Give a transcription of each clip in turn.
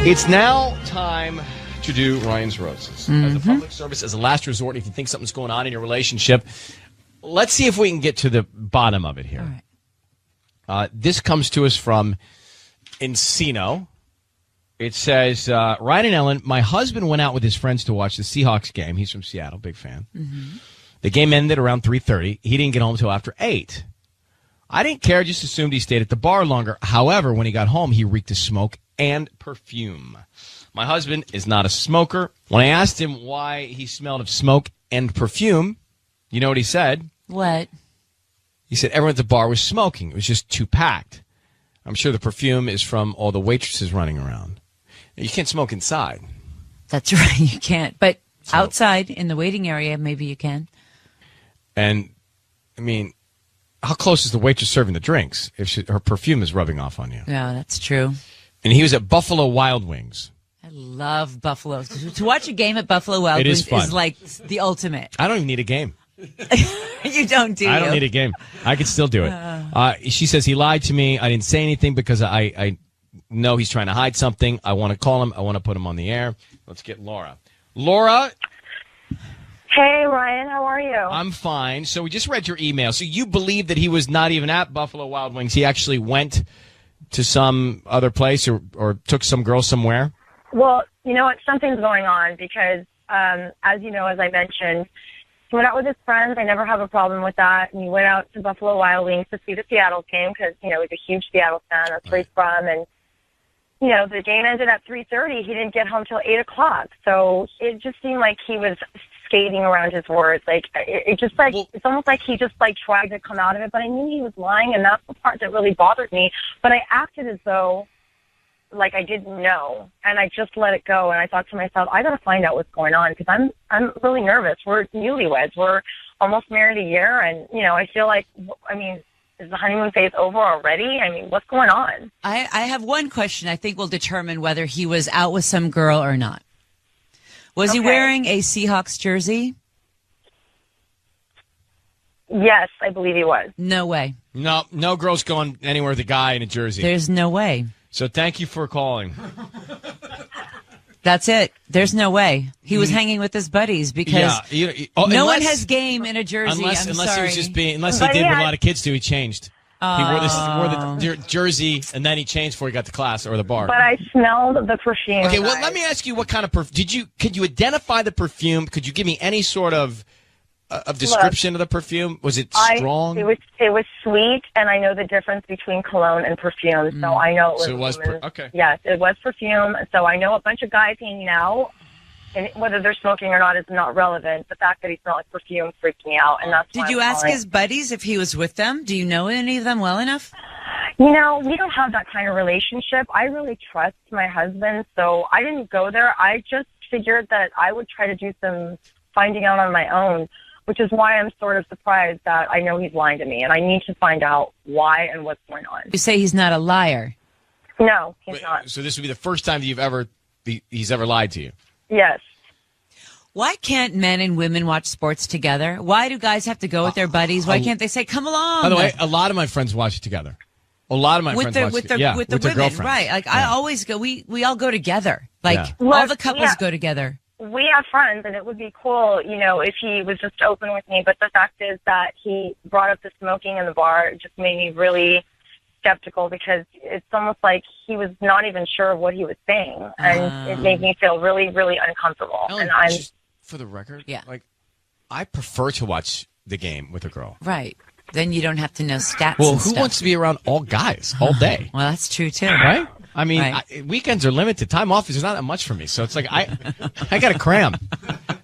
It's now time to do Ryan's Roses. As a public service, as a last resort, if you think something's going on in your relationship, let's see if we can get to the bottom of it here. All right. This comes to us from Encino. It says, Ryan and Ellen, my husband went out with his friends to watch the Seahawks game. He's from Seattle, big fan. Mm-hmm. The game ended around 3:30. He didn't get home until after 8. I didn't care, just assumed he stayed at the bar longer. However, when he got home, he reeked of smoke and perfume. My husband is not a smoker. When I asked him why he smelled of smoke and perfume, you know what he said? What? He said everyone at the bar was smoking. It was just too packed. I'm sure the perfume is from all the waitresses running around. You can't smoke inside. That's right, you can't. But outside, in the waiting area, maybe you can. And, I mean, how close is the waitress serving the drinks if her perfume is rubbing off on you? Yeah, that's true. And he was at Buffalo Wild Wings. I love Buffalo. To watch a game at Buffalo Wild Wings is like the ultimate. I don't even need a game. You don't, do you? I don't need a game. I could still do it. She says he lied to me. I didn't say anything because I know he's trying to hide something. I want to call him. I want to put him on the air. Let's get Laura. Laura. Hey, Ryan. How are you? I'm fine. So we just read your email. So you believe that he was not even at Buffalo Wild Wings. He actually went to some other place or took some girl somewhere? Well, you know what? Something's going on because, as you know, as I mentioned, he went out with his friends. I never have a problem with that. And he went out to Buffalo Wild Wings to see the Seattle game because, you know, he's a huge Seattle fan. That's where he's from. And, you know, the game ended at 3:30. He didn't get home till 8 o'clock. So it just seemed like he was skating around his words. Like, it just like, it's almost like he just like tried to come out of it. But I knew he was lying, and that's the part that really bothered me. But I acted as though like I didn't know, and I just let it go. And I thought to myself, I got to find out what's going on because I'm really nervous. We're newlyweds. We're almost married a year, and you know, I feel like, I mean, is the honeymoon phase over already? I mean, what's going on? I have one question I think will determine whether he was out with some girl or not. Was he wearing a Seahawks jersey? Yes, I believe he was. No way. No girl's going anywhere with a guy in a jersey. There's no way. So thank you for calling. That's it. There's no way. He was hanging with his buddies because no one has game in a jersey. Unless sorry. he was just being, unless he did what a lot of kids do, he changed. He wore the jersey and then he changed before he got to class or the bar. But I smelled the perfume. Okay, well, let me ask you what kind of perfume. Could you identify the perfume? Could you give me any sort of description of the perfume? Was it strong? It was sweet, and I know the difference between cologne and perfume, so I know it was. So it was okay. Yes, it was perfume. So I know a bunch of guys hanging out, and whether they're smoking or not is not relevant. The fact that he smelled like perfume freaked me out, and that's. Did you ask his buddies if he was with them? Do you know any of them well enough? You know, we don't have that kind of relationship. I really trust my husband, so I didn't go there. I just figured that I would try to do some finding out on my own, which is why I'm sort of surprised that I know he's lying to me, and I need to find out why and what's going on. You say he's not a liar. No, he's not. So this would be the first time that he's ever lied to you? Yes. Why can't men and women watch sports together? Why do guys have to go with their buddies? Why can't they say, come along? By the way, a lot of my friends watch it together. A lot of my friends watch it together. With the women, right. Like, I always go, we all go together. Like, all the couples go together. We have friends, and it would be cool, you know, if he was just open with me. But the fact is that he brought up the smoking in the bar. It just made me really skeptical because it's almost like he was not even sure of what he was saying. And it made me feel really, really uncomfortable. Ellen, and I'm just for the record, like, I prefer to watch the game with a girl. Right. Then you don't have to know stats. Well, who wants to be around all guys all day? Well, that's true, too. Right? I mean, weekends are limited. Time off is not that much for me. So it's like, I got to cram.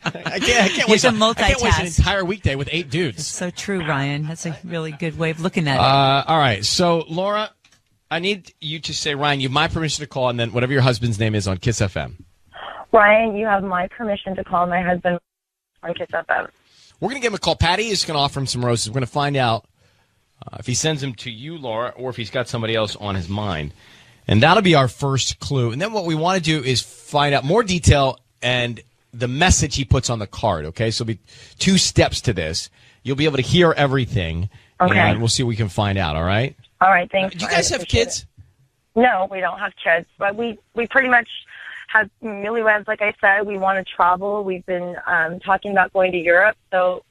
I can't waste an entire weekday with 8 dudes. That's so true, Ryan. That's a really good way of looking at it. All right. So, Laura, I need you to say, Ryan, you have my permission to call, and then whatever your husband's name is on Kiss FM. Ryan, you have my permission to call my husband on Kiss FM. We're going to give him a call. Patty is going to offer him some roses. We're going to find out if he sends them to you, Laura, or if he's got somebody else on his mind. And that'll be our first clue. And then what we want to do is find out more detail and the message he puts on the card, okay? So it'll be 2 steps to this. You'll be able to hear everything, and we'll see what we can find out, all right? All right, thanks. Do you guys have kids? Yeah, No, we don't have kids, but we pretty much have newlyweds. Like I said, we want to travel. We've been talking about going to Europe, so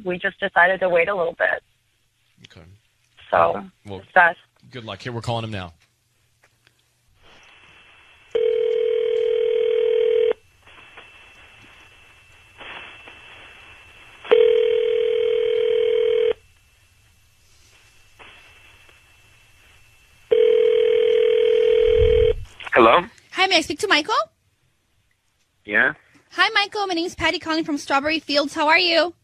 we just decided to wait a little bit. Okay. So Well, it's best. good luck. Here, we're calling him now. Hello? Hi, may I speak to Michael? Yeah? Hi, Michael. My name's Patty calling from Strawberry Fields. How are you?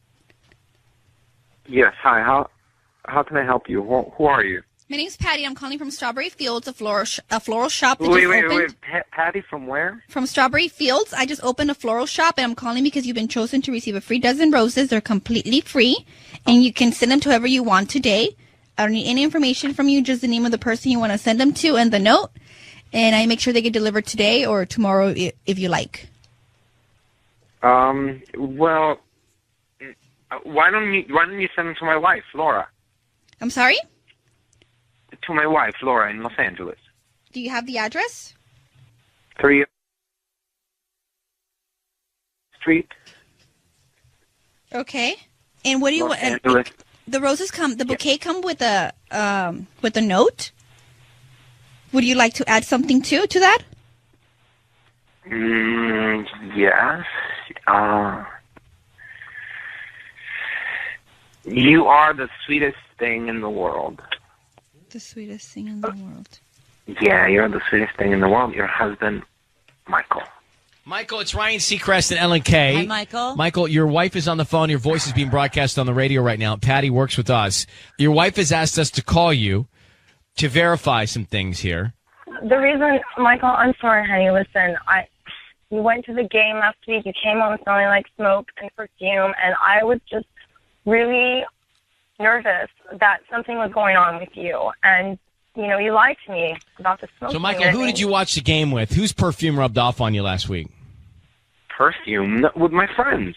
Yes, hi. How can I help you? Who are you? My name's Patty. I'm calling from Strawberry Fields, a floral shop that Wait, just wait, opened. wait. Patty from where? From Strawberry Fields. I just opened a floral shop, and I'm calling because you've been chosen to receive a free dozen roses. They're completely free, and you can send them to whoever you want today. I don't need any information from you, just the name of the person you want to send them to and the note. And I make sure they get delivered today or tomorrow if you like. Well, why don't you send them to my wife, Laura? I'm sorry? To my wife, Laura, in Los Angeles. Do you have the address? 3 Street, Okay. And what do you Los want? Angeles. The roses the bouquet come with a note? Would you like to add something to that? Yes. You are the sweetest thing in the world. The sweetest thing in the world. Yeah, you're the sweetest thing in the world. Your husband, Michael. Michael, it's Ryan Seacrest and Ellen Kay. Hi, Michael. Michael, your wife is on the phone. Your voice is being broadcast on the radio right now. Patty works with us. Your wife has asked us to call you to verify some things here. The reason, Michael, I'm sorry, honey. Listen, you went to the game last week. You came home smelling like smoke and perfume, and I was just really nervous that something was going on with you. And, you lied to me about the smoke. So, Michael, who did you watch the game with? Whose perfume rubbed off on you last week? Perfume with my friends.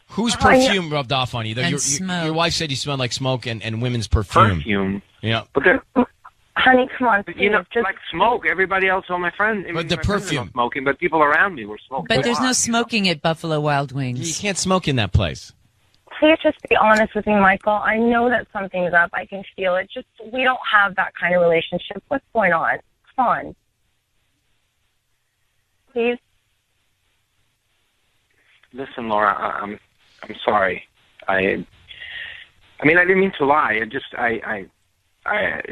Whose perfume rubbed off on you? And smoke. Your wife said you smelled like smoke and women's perfume. Perfume. Yeah. But they're, Honey, come on. Please, just like smoke. Everybody else, all my friends. But the my friends were perfume. not smoking, but people around me were smoking. But there's no You know? smoking at Buffalo Wild You Wings. can't smoke in that place. please just be honest with me, Michael. I know that something's up. I can feel it. Just, we don't have that kind of relationship. What's going on? Come on. Please. Listen, Laura, I'm sorry. I mean, I didn't mean to lie.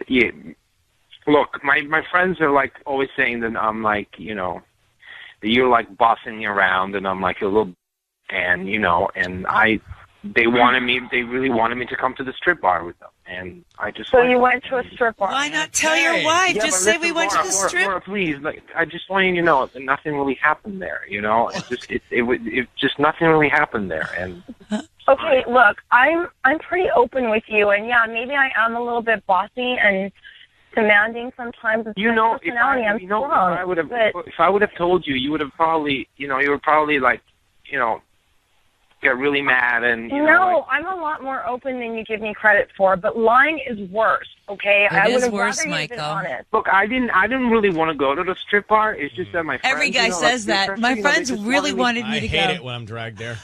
Yeah. Look, my friends are like always saying that I'm like, that you're like bossing me around, and I'm like a little, and they really wanted me to come to the strip bar with them, and I just. So you went to a strip bar. Why not tell your wife? Yeah, Just but say listen, we went Laura, to the strip. Laura, please, I just want you to know that nothing really happened there. It just nothing really happened there, and. Okay, look, I'm pretty open with you, and yeah, maybe I am a little bit bossy and demanding sometimes. It's my personality. I'm strong, if I would have told you, you would have probably, you would probably like, get really mad and. I'm a lot more open than you give me credit for, but lying is worse. Okay, It is would have worse, rather you been Michael. honest. Look, I didn't really want to go to the strip bar. It's just that my friends, Every guy says that. My friends really wanted me to go. I hate it when I'm dragged there.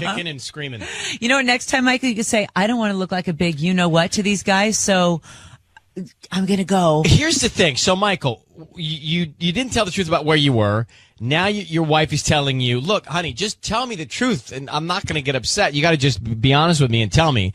Kicking and screaming. You know what? Next time, Michael, you could say, I don't want to look like a big you-know-what to these guys, so I'm going to go. Here's the thing. So, Michael, you didn't tell the truth about where you were. Now your wife is telling you, look, honey, just tell me the truth, and I'm not going to get upset. You got to just be honest with me and tell me.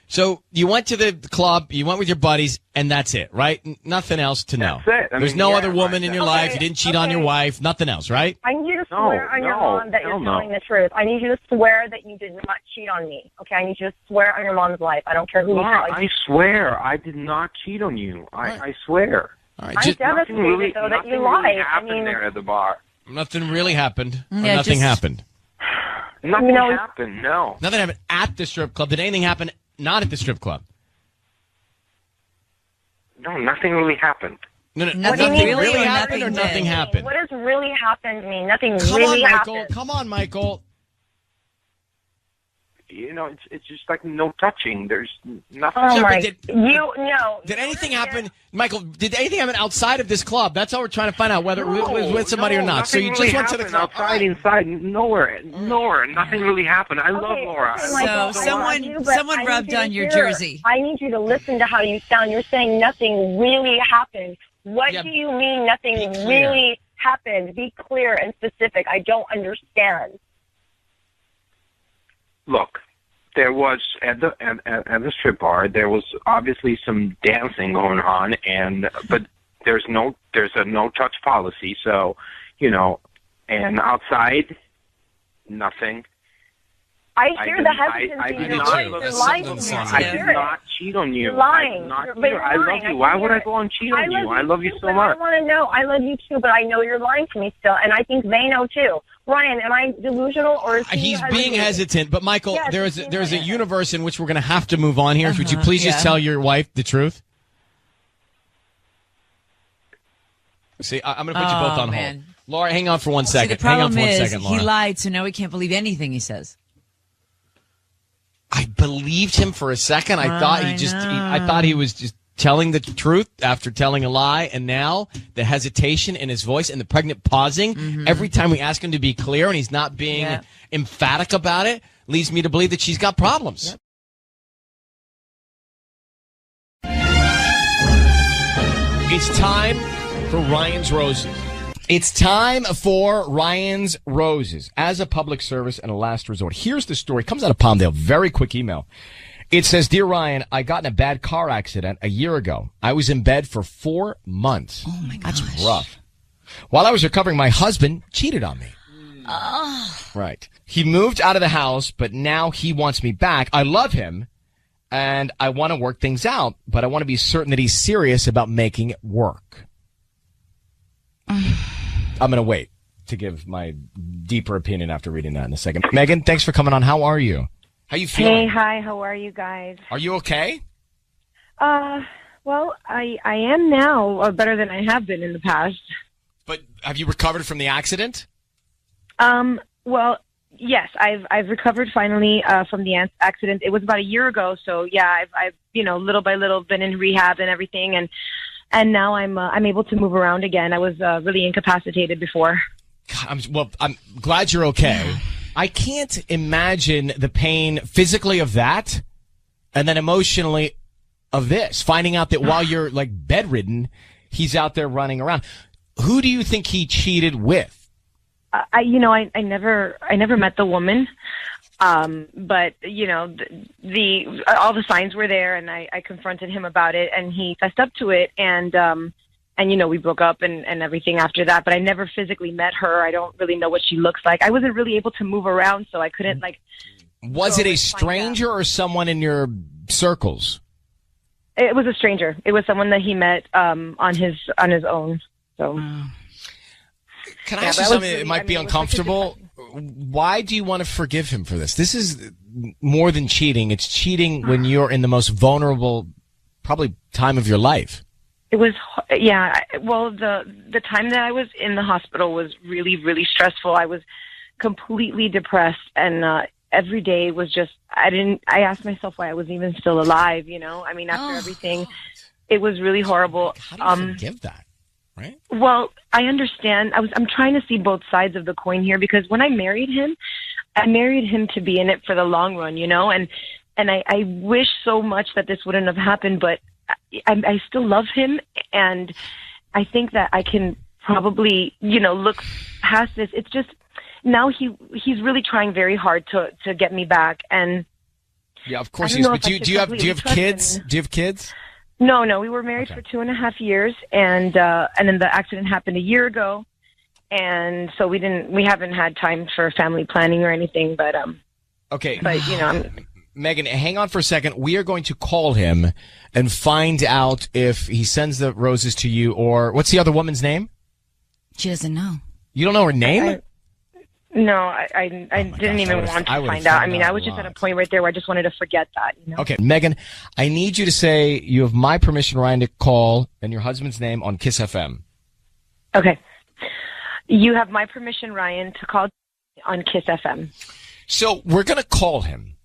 So you went to the club, you went with your buddies, and that's it, right? Nothing else to know. That's it. There's no other woman in your life. You didn't cheat on your wife. Nothing else, right? I need you to swear on your mom that you're telling the truth. I need you to swear that you did not cheat on me. Okay, I need you to swear on your mom's life. I don't care who you Laura, tell. I swear, I did not cheat on you. I swear. All right. I'm devastated, though, that you lied. Really happened there at the bar. Nothing really happened. Or Yeah, nothing just- happened. Nothing happened. No. Nothing happened at the strip club. Did anything happen not at the strip club? No, nothing really happened. No, Nothing nothing really or happened or nothing nothing did? happened? What does really happen to me? Nothing Come really on, Michael. happened. Come on, Michael. it's just like no touching. There's nothing. Oh Sure, my! but Did anything happen, Michael? Did anything happen outside of this club? That's how we're trying to find out whether it was with somebody or not. So you just went to the club. Outside, inside, nowhere. Nothing really happened. I love Laura. So someone rubbed on your jersey. I need you to listen to how you sound. You're saying nothing really happened. What do you mean nothing really happened? Be clear and specific. I don't understand. Look, there was at the strip bar. There was obviously some dancing going on, but there's a no touch policy. So, and outside, nothing. I hear the hesitancy. You're lying. You're lying to me. I did not cheat on you. You're lying. I love you. Why would I go and cheat on you? I love you so much. I want to know. I love you too, but I know you're lying to me still, and I think they know too. Ryan, am I delusional or is he's being hesitant? But Michael, yes, there's a universe in which we're going to have to move on here. Would you please just tell your wife the truth? See, I'm going to put you both on hold. Laura, hang on for 1 second. Hang on for 1 second, Laura. He lied, so now we can't believe anything he says. I believed him for a second. I thought he was just telling the truth after telling a lie, and now the hesitation in his voice and the pregnant pausing every time we ask him to be clear and he's not being emphatic about it leads me to believe that she's got problems. It's time for Ryan's Roses. It's time for Ryan's Roses. As a public service and a last resort, here's the story. It comes out of Palmdale. Very quick email. It says, Dear Ryan, I got in a bad car accident a year ago. I was in bed for 4 months. Oh, my gosh. That's rough. While I was recovering, my husband cheated on me. Right. He moved out of the house, but now he wants me back. I love him, and I want to work things out, but I want to be certain that he's serious about making it work. I'm going to wait to give my deeper opinion after reading that in a second. Megan, thanks for coming on. How are you? How you feeling? Hey, hi. How are you guys? Are you okay? Well, I am now better than I have been in the past. But have you recovered from the accident? Well, yes, I've recovered finally from the accident. It was about a year ago, so yeah, I've little by little been in rehab and everything, and now I'm able to move around again. I was really incapacitated before. God, I'm glad you're okay. I can't imagine the pain physically of that, and then emotionally of this. Finding out that while you're like bedridden, he's out there running around. Who do you think he cheated with? I never met the woman. But the all the signs were there, and I confronted him about it, and he fessed up to it, and we broke up and everything after that. But I never physically met her. I don't really know what she looks like. I wasn't really able to move around, so I couldn't Was it a stranger or someone in your circles? It was a stranger. It was someone that he met on his own. So. Can I ask you something that might be uncomfortable? Why do you want to forgive him for this? This is more than cheating. It's cheating when you're in the most vulnerable, probably, time of your life. It was, yeah. Well, the time that I was in the hospital was really, really stressful. I was completely depressed, and every day was just, I asked myself why I was even still alive, I mean, after everything, it was really horrible. How do you forgive that? Right? Well, I understand. I'm trying to see both sides of the coin here, because when I married him to be in it for the long run, and I wish so much that this wouldn't have happened, but I still love him, and I think that I can probably, look past this. It's just now he's really trying very hard to get me back, and yeah, of course he is. But do you have kids? Do you have kids? No, we were married for 2.5 years, and then the accident happened a year ago, and so we haven't had time for family planning or anything, but okay. But Megan, hang on for a second. We are going to call him and find out if he sends the roses to you, or what's the other woman's name? She doesn't know. You don't know her name? No, I didn't even want to find out. I mean, I was just at a point right there where I just wanted to forget that. Okay, Megan, I need you to say you have my permission, Ryan, to call and your husband's name on Kiss FM. Okay. You have my permission, Ryan, to call on Kiss FM. So we're going to call him,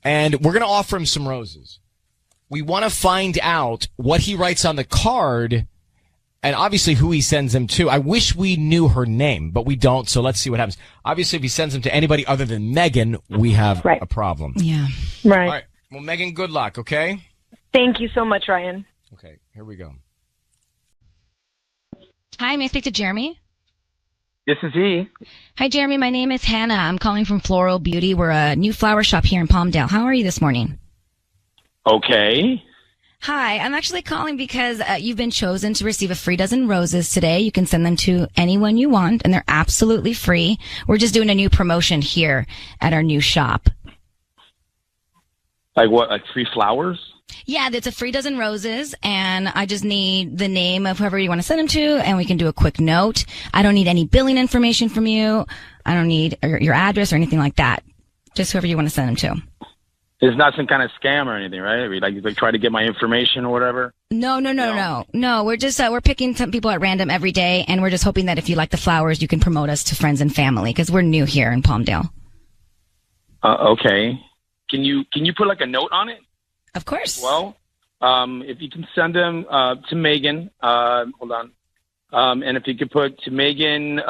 and we're going to offer him some roses. We want to find out what he writes on the card and obviously who he sends them to. I wish we knew her name, but we don't, so let's see what happens. Obviously, if he sends them to anybody other than Megan, we have a problem. Yeah. Right. All right. Well, Megan, good luck, okay? Thank you so much, Ryan. Okay, here we go. Hi, may I speak to Jeremy? This is he. Hi, Jeremy. My name is Hannah. I'm calling from Floral Beauty. We're a new flower shop here in Palmdale. How are you this morning? Okay. Hi, I'm actually calling because you've been chosen to receive a free dozen roses today. You can send them to anyone you want, and they're absolutely free. We're just doing a new promotion here at our new shop. Like what? Like free flowers? Yeah, it's a free dozen roses, and I just need the name of whoever you want to send them to, and we can do a quick note. I don't need any billing information from you. I don't need your address or anything like that. Just whoever you want to send them to. It's not some kind of scam or anything, right? Like try to get my information or whatever. No. We're just we're picking some people at random every day, and we're just hoping that if you like the flowers, you can promote us to friends and family because we're new here in Palmdale. Okay. Can you put like a note on it? Of course. Well, if you can send them to Megan, hold on, and if you could put to Megan,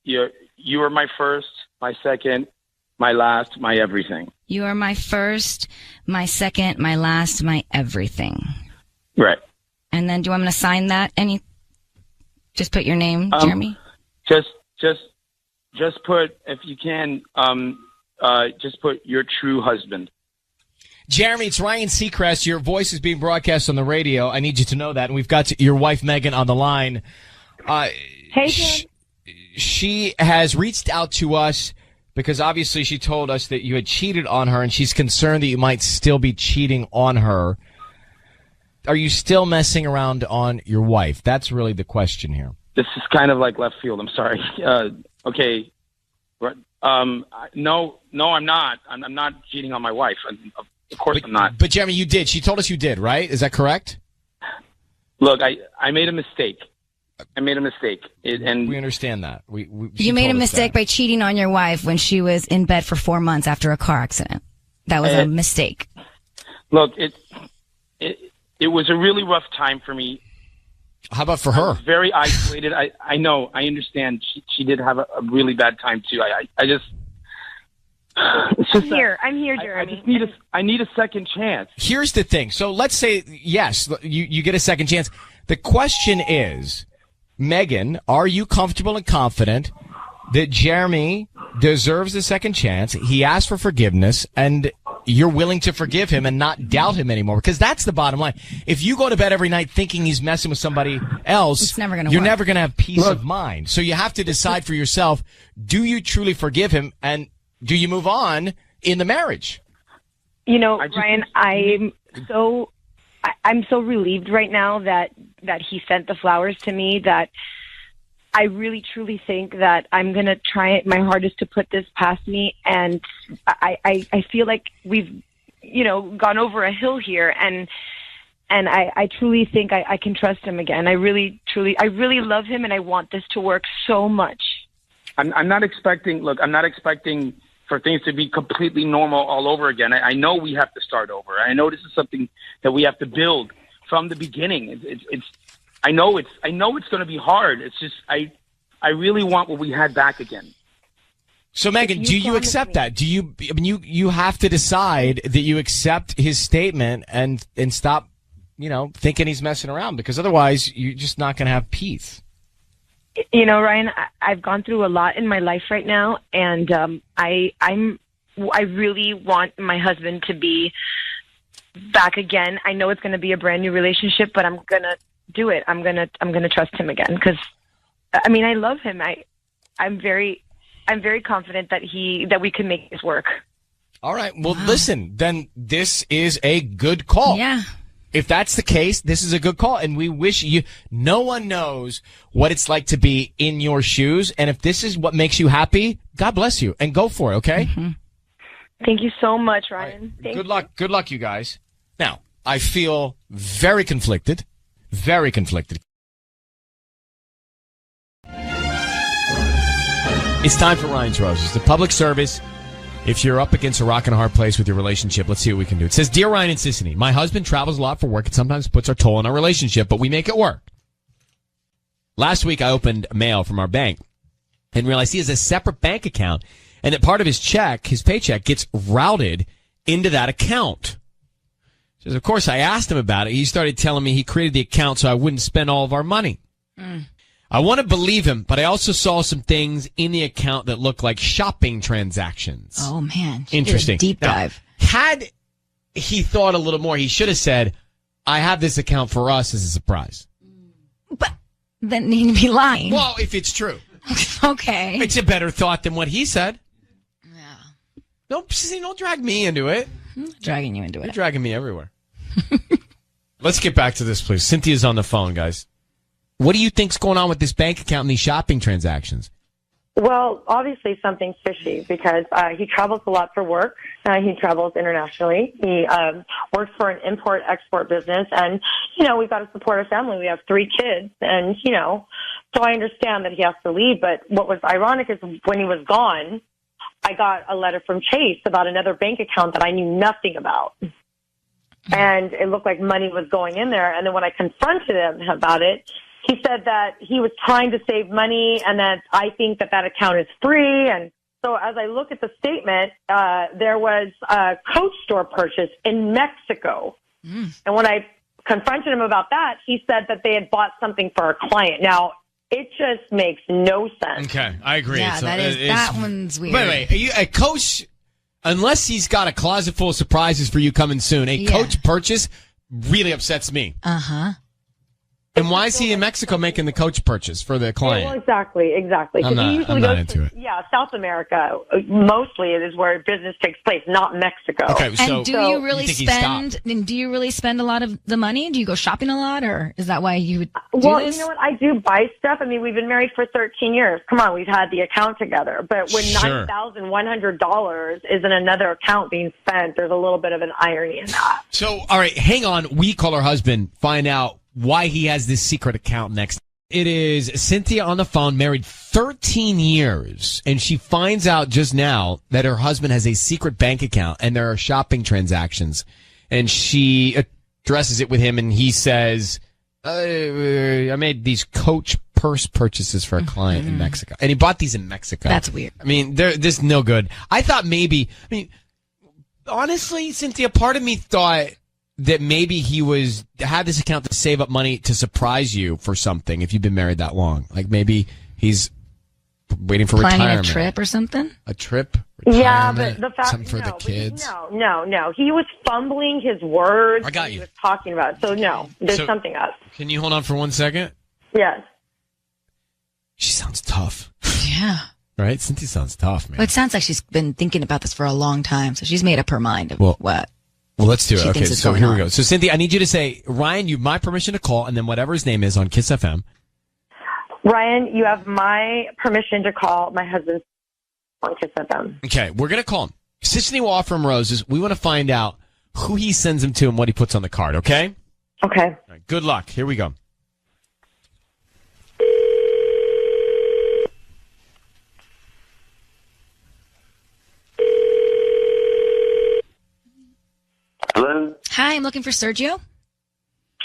you are my first, my second, my last, my everything. You are my first, my second, my last, my everything. Right. And then do you want me to sign that? Just put your name, Jeremy? Just put, if you can, just put your true husband. Jeremy, it's Ryan Seacrest. Your voice is being broadcast on the radio. I need you to know that. And we've got your wife, Megan, on the line. Hey, Jen. She has reached out to us because obviously she told us that you had cheated on her, and she's concerned that you might still be cheating on her. Are you still messing around on your wife? That's really the question here. This is kind of like left field. I'm sorry. Okay. No, I'm not. I'm not cheating on my wife. Of course I'm not. But Jeremy, you did. She told us you did, right? Is that correct? Look, I made a mistake. And we understand that. You made a mistake by cheating on your wife when she was in bed for 4 months after a car accident. That was a mistake. Look, it was a really rough time for me. How about for her? I was very isolated. I know. I understand. She did have a really bad time too. I just. I'm here, Jeremy. I need a second chance. Here's the thing. So let's say, yes, you get a second chance. The question is, Megan, are you comfortable and confident that Jeremy deserves a second chance? He asked for forgiveness, and you're willing to forgive him and not doubt him anymore? Because that's the bottom line. If you go to bed every night thinking he's messing with somebody else, it's never gonna you're work. never going to have peace of mind. So you have to decide for yourself, do you truly forgive him, and do you move on in the marriage? You know, Ryan, I'm so relieved right now that he sent the flowers to me, that I really truly think that I'm going to try my hardest to put this past me. And I feel like we've, gone over a hill here, and I truly think I can trust him again. I really love him, and I want this to work so much. I'm not expecting for things to be completely normal all over again. I know we have to start over. I know this is something that we have to build from the beginning. I know it's going to be hard. It's just I really want what we had back again. So Megan, do you accept that? Do you? I mean, you have to decide that you accept his statement and stop, thinking he's messing around, because otherwise you're just not going to have peace. Ryan, I've gone through a lot in my life right now, and I really want my husband to be back again. I know it's going to be a brand new relationship, but I'm going to do it. I'm going to trust him again, because I love him. I'm very confident that we can make this work. All right. Well, listen, then this is a good call. Yeah. If that's the case, this is a good call, and we wish you. No one knows what it's like to be in your shoes, and if this is what makes you happy, God bless you, and go for it. Okay. Mm-hmm. Thank you so much, Ryan. Right. Good luck. Good luck, you guys. Now, I feel very conflicted. Very conflicted. It's time for Ryan's Roses, the public service If you're up against a rock and a hard place with your relationship, let's see what we can do. It says, Dear Ryan and Sissany, my husband travels a lot for work and sometimes puts our toll on our relationship, but we make it work. Last week, I opened mail from our bank and realized he has a separate bank account and that part of his paycheck gets routed into that account. He says, of course, I asked him about it. He started telling me he created the account so I wouldn't spend all of our money. I want to believe him, but I also saw some things in the account that look like shopping transactions. Oh, man. Interesting. Deep dive. Now, had he thought a little more, he should have said, I have this account for us as a surprise. But then he'd be lying. Well, if it's true. Okay. It's a better thought than what he said. Yeah. Don't drag me into it. I'm dragging you into You're it. dragging me everywhere. Let's get back to this, please. Cynthia's on the phone, guys. What do you think's going on with this bank account and these shopping transactions? Well, obviously something's fishy because he travels a lot for work. He travels internationally. He works for an import-export business. And, we've got to support our family. We have 3 kids. And, so I understand that he has to leave. But what was ironic is when he was gone, I got a letter from Chase about another bank account that I knew nothing about. And it looked like money was going in there. And then when I confronted him about it, he said that he was trying to save money and that I think that account is free. And so as I look at the statement, there was a Coach store purchase in Mexico. And when I confronted him about that, he said that they had bought something for a client. Now, it just makes no sense. Okay, I agree. Yeah, that one's weird. Wait, a Coach, unless he's got a closet full of surprises for you coming soon, a Coach purchase really upsets me. Uh-huh. And why is he in Mexico making the Coach purchase for the client? Well, exactly. I'm not into it. Yeah, South America mostly is where business takes place, not Mexico. Okay, so and do you really spend a lot of the money? Do you go shopping a lot, or is that why you would do this? You know what? I do buy stuff. I mean, we've been married for 13 years. Come on, we've had the account together. But when $9,100 is in another account being spent, there's a little bit of an irony in that. So, all right, hang on. We call her husband, find out why he has this secret account next. It is Cynthia on the phone, married 13 years, and she finds out just now that her husband has a secret bank account and there are shopping transactions. And she addresses it with him, and he says, I made these Coach purse purchases for a client in Mexico. And he bought these in Mexico. That's weird. I mean, this is no good. I thought honestly, Cynthia, part of me thought that maybe he had this account to save up money to surprise you for something if you've been married that long. Like maybe he's waiting for planning retirement. a trip or something? A trip? Retirement, yeah, but the fact something for the kids? No. He was fumbling his words. I got you. He was talking about it. So no, there's something up. Can you hold on for 1 second? Yes. She sounds tough. Yeah. Right? Cynthia sounds tough, man. Well, it sounds like she's been thinking about this for a long time, so she's made up her mind of what. Well, let's do it. She Okay, thinks it's so going here we on. go. So, Cynthia, I need you to say, Ryan, you have my permission to call, and then whatever his name is on Kiss FM. Ryan, you have my permission to call my husband on Kiss FM. Okay, we're going to call him. Sissany will offer him roses. We want to find out who he sends them to and what he puts on the card, okay? Okay. All right, good luck. Here we go. Hello? Hi, I'm looking for Sergio.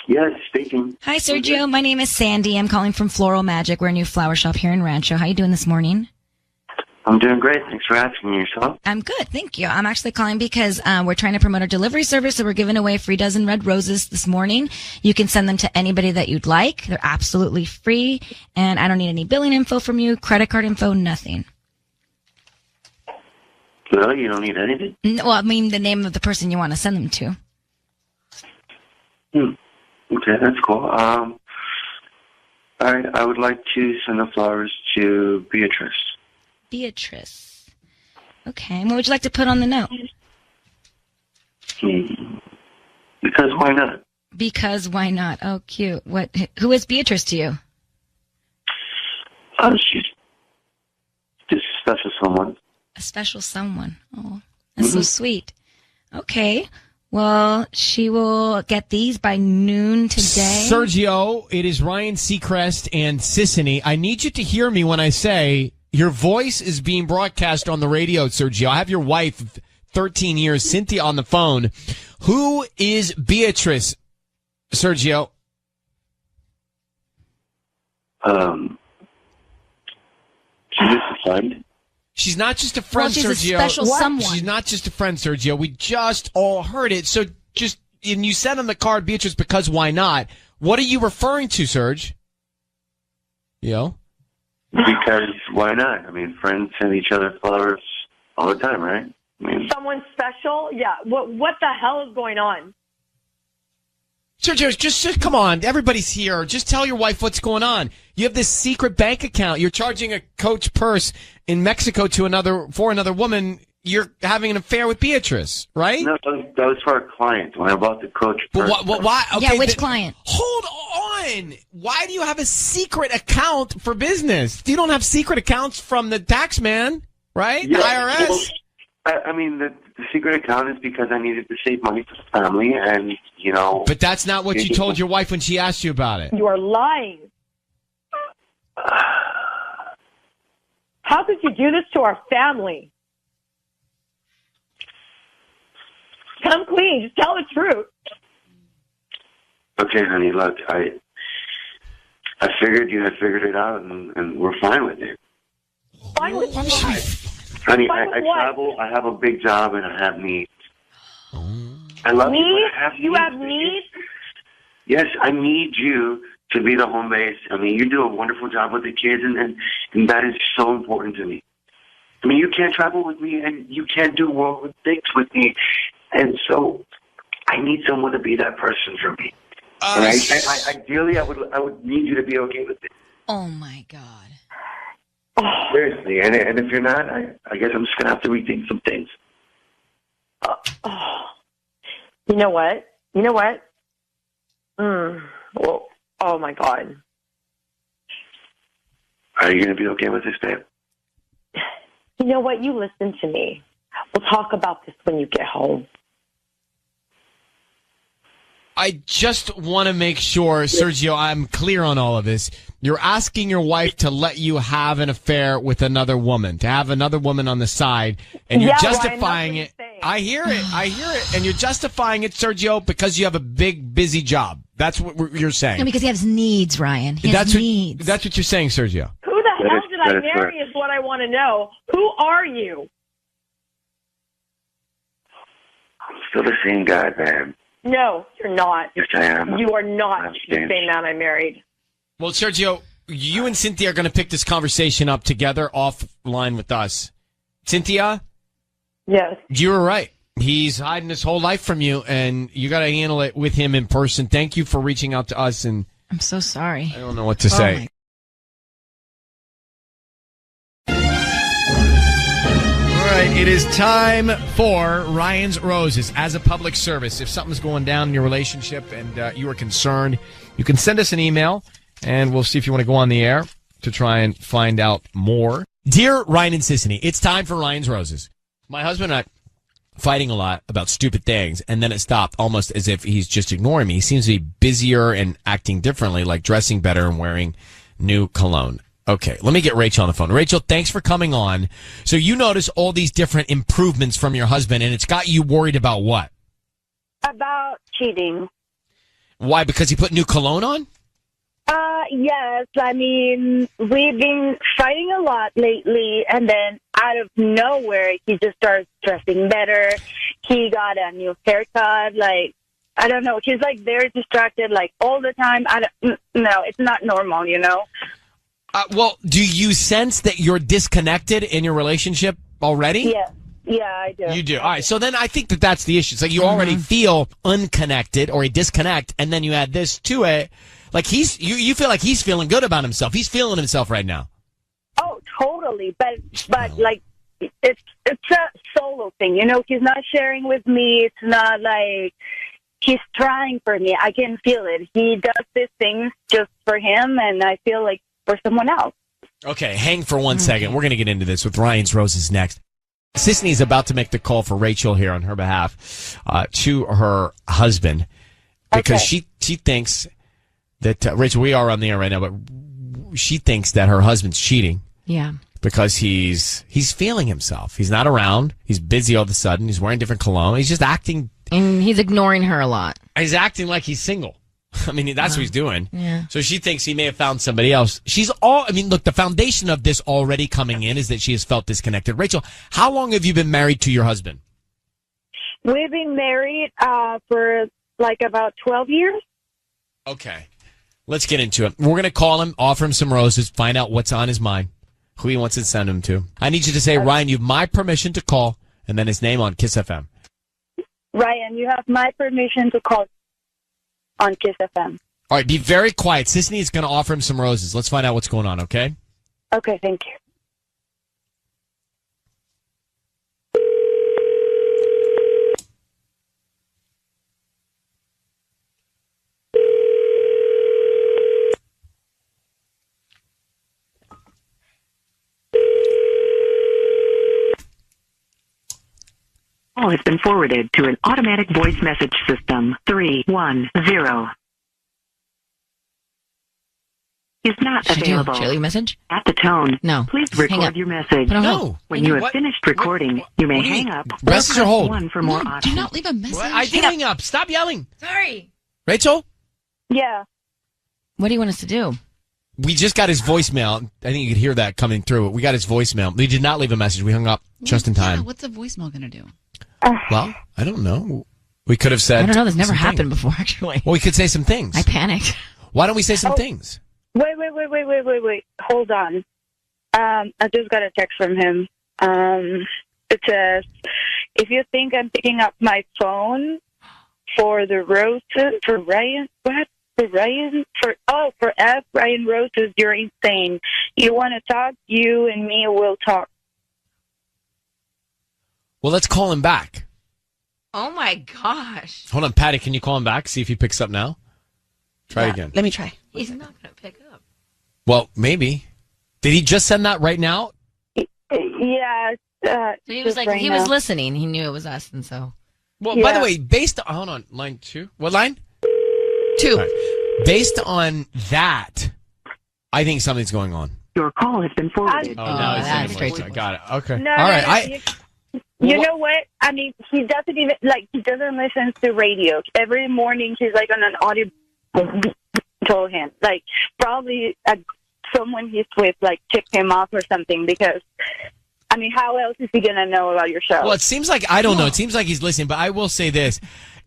Yes, speaking. Hi, Sergio. My name is Sandy. I'm calling from Floral Magic. We're a new flower shop here in Rancho. How you doing this morning? I'm doing great. Thanks for asking. Yourself? I'm good, thank you. I'm actually calling because we're trying to promote our delivery service, so we're giving away a free dozen red roses this morning. You can send them to anybody that you'd like. They're absolutely free, and I don't need any billing info from you, credit card info, nothing. Really? You don't need anything? Well, I mean the name of the person you want to send them to. Okay, that's cool. All right, I would like to send the flowers to Beatrice. Beatrice. Okay, and what would you like to put on the note? Because why not? Because why not? Oh, cute. Who is Beatrice to you? She's just a special someone. A special someone. Oh, that's so sweet. Okay. Well, she will get these by noon today. Sergio, it is Ryan Seacrest and Sissany. I need you to hear me when I say Your voice is being broadcast on the radio, Sergio. I have your wife, 13 years, Cynthia, on the phone. Who is Beatrice, Sergio? She's just a friend. She's not just a friend, she's Sergio. a special someone. She's not just a friend, Sergio. We just all heard it. So and you sent on the card, Beatrice, because why not? What are you referring to, Serge? Yo? Because why not? I mean, friends send each other flowers all the time, right? I mean, Someone special? Yeah. What the hell is going on? Sergio, just come on. Everybody's here. Just tell your wife what's going on. You have this secret bank account. You're charging a Coach purse in Mexico for another woman. You're having an affair with Beatrice, right? no, that was for a client when I bought the Coach But purse. why? Okay, Yeah, which client? Hold on. Why do you have a secret account for business? You don't have secret accounts from the tax man, right? Yeah, The IRS. well, I mean, the secret account is because I needed to save money for the family, and, you know... But that's not what you told your wife when she asked you about it. You are lying. How could you do this to our family? Come clean. Just tell the truth. Okay, honey, look, I figured you had figured it out, and we're fine with it. Fine with what? Honey, Fine I with what? travel, I have a big job, and I have needs. I love you, Needs? but I have You needs, have baby. needs? Yes, I need you to be the home base. I mean, you do a wonderful job with the kids, and that is so important to me. I mean, you can't travel with me, and you can't do world things with me. And so I need someone to be that person for me. Right? Ideally, I would need you to be okay with it. Oh, my God. Seriously. And if you're not, I guess I'm just going to have to rethink some things. You know what? Well, oh, my God. Are you going to be okay with this, babe? You know what? You listen to me. We'll talk about this when you get home. I just want to make sure, Sergio, I'm clear on all of this. You're asking your wife to let you have an affair with another woman, to have another woman on the side, and you're Yeah, justifying Ryan, that's it. what he's saying. I hear it. And you're justifying it, Sergio, because you have a big, busy job. That's what you're saying. No, because he has needs, Ryan. He has needs. That's what you're saying, Sergio. Who the That hell is- did that I is marry correct. is what I want to know. Who are you? I'm still the same guy, man. No, you're not. Yes, I am. You are not I'm the changed. same man I married. Well, Sergio, you and Cynthia are going to pick this conversation up together offline with us. Cynthia, Yes. you were right. He's hiding his whole life from you, and you got to handle it with him in person. Thank you for reaching out to us, and I'm so sorry. I don't know what to say. my- All right, it is time for Ryan's Roses as a public service. If something's going down in your relationship and you are concerned, you can send us an email, and we'll see if you want to go on the air to try and find out more. Dear Ryan and Sissany, it's time for Ryan's Roses. My husband and I fighting a lot about stupid things, and then it stopped almost as if he's just ignoring me. He seems to be busier and acting differently, like dressing better and wearing new cologne. Okay, let me get Rachel on the phone. Rachel, thanks for coming on. So you notice all these different improvements from your husband, and it's got you worried about what? About cheating. Why? Because he put new cologne on? Yes. I mean, we've been fighting a lot lately, and then out of nowhere, he just starts dressing better. He got a new haircut. Like, I don't know. He's like very distracted, like all the time. No, it's not normal, you know? Well, do you sense that you're disconnected in your relationship already? Yeah. Yeah, I do. You do. All right. So then I think that that's the issue. It's like you already feel unconnected or a disconnect, and then you add this to it. Like you feel like he's feeling good about himself. He's feeling himself right now. Oh, totally. But like, it's a solo thing, you know? He's not sharing with me. It's not like he's trying for me. I can feel it. He does these things just for him, and I feel like for someone else. Okay, hang for 1 second. We're going to get into this with Ryan's Roses next. Sisney's about to make the call for Rachel here on her behalf to her husband because she thinks that Rachel, we are on the air right now, but she thinks that her husband's cheating. Yeah. because he's feeling himself. He's not around. He's busy all of a sudden. He's wearing different cologne. He's just acting. And he's ignoring her a lot. He's acting like he's single. I mean, that's what he's doing. Yeah. So she thinks he may have found somebody else. Look, the foundation of this already coming in is that she has felt disconnected. Rachel, how long have you been married to your husband? We've been married for like about 12 years. Okay. Let's get into it. We're going to call him, offer him some roses, find out what's on his mind, who he wants to send them to. I need you to say, Ryan, you have my permission to call, and then his name on Kiss FM. Ryan, you have my permission to call on Kiss FM. All right, be very quiet. Sisney is going to offer him some roses. Let's find out what's going on, okay? Okay, thank you. Call has been forwarded to an automatic voice message system. 310 is not available. Should I leave a message? At the tone, no. Please Hang record up. your message. Put on hold. When you have finished recording, you may hang up or Message press or hold? 1 for more options. Do not leave a message. I did hang up. Stop yelling. Sorry. Rachel? Yeah. What do you want us to do? We just got his voicemail. I think you could hear that coming through. We got his voicemail. We did not leave a message. We hung up just in time. Yeah, what's a voicemail going to do? Well, I don't know. We could have said... I don't know. This never some happened things. before, actually. Well, we could say some things. I panicked. Why don't we say some things? Wait. Hold on. I just got a text from him. It says, if you think I'm picking up my phone for the roses, for Ryan, what? For F. Ryan Roses, you're insane. You want to talk? You and me will talk. Well, let's call him back. Oh, my gosh. Hold on, Patty, can you call him back? See if he picks up now? Try again. Let me try. He's not going to pick up. Well, maybe. Did he just send that right now? Yeah. So he was just like, right he now. was listening. He knew it was us, and so. Well, by the way, based on... Hold on, line 2. What line? 2. All right. Based on that, I think something's going on. Your call has been forwarded. Oh, now he's that's sending straight voice. Got it. Okay. No, All right. You know what? I mean, he doesn't even, he doesn't listen to radio. Every morning he's, on an audio, told him. Probably someone he's with, tipped him off or something because, I mean, how else is he going to know about your show? Well, it seems like, I don't know. It seems like he's listening, but I will say this.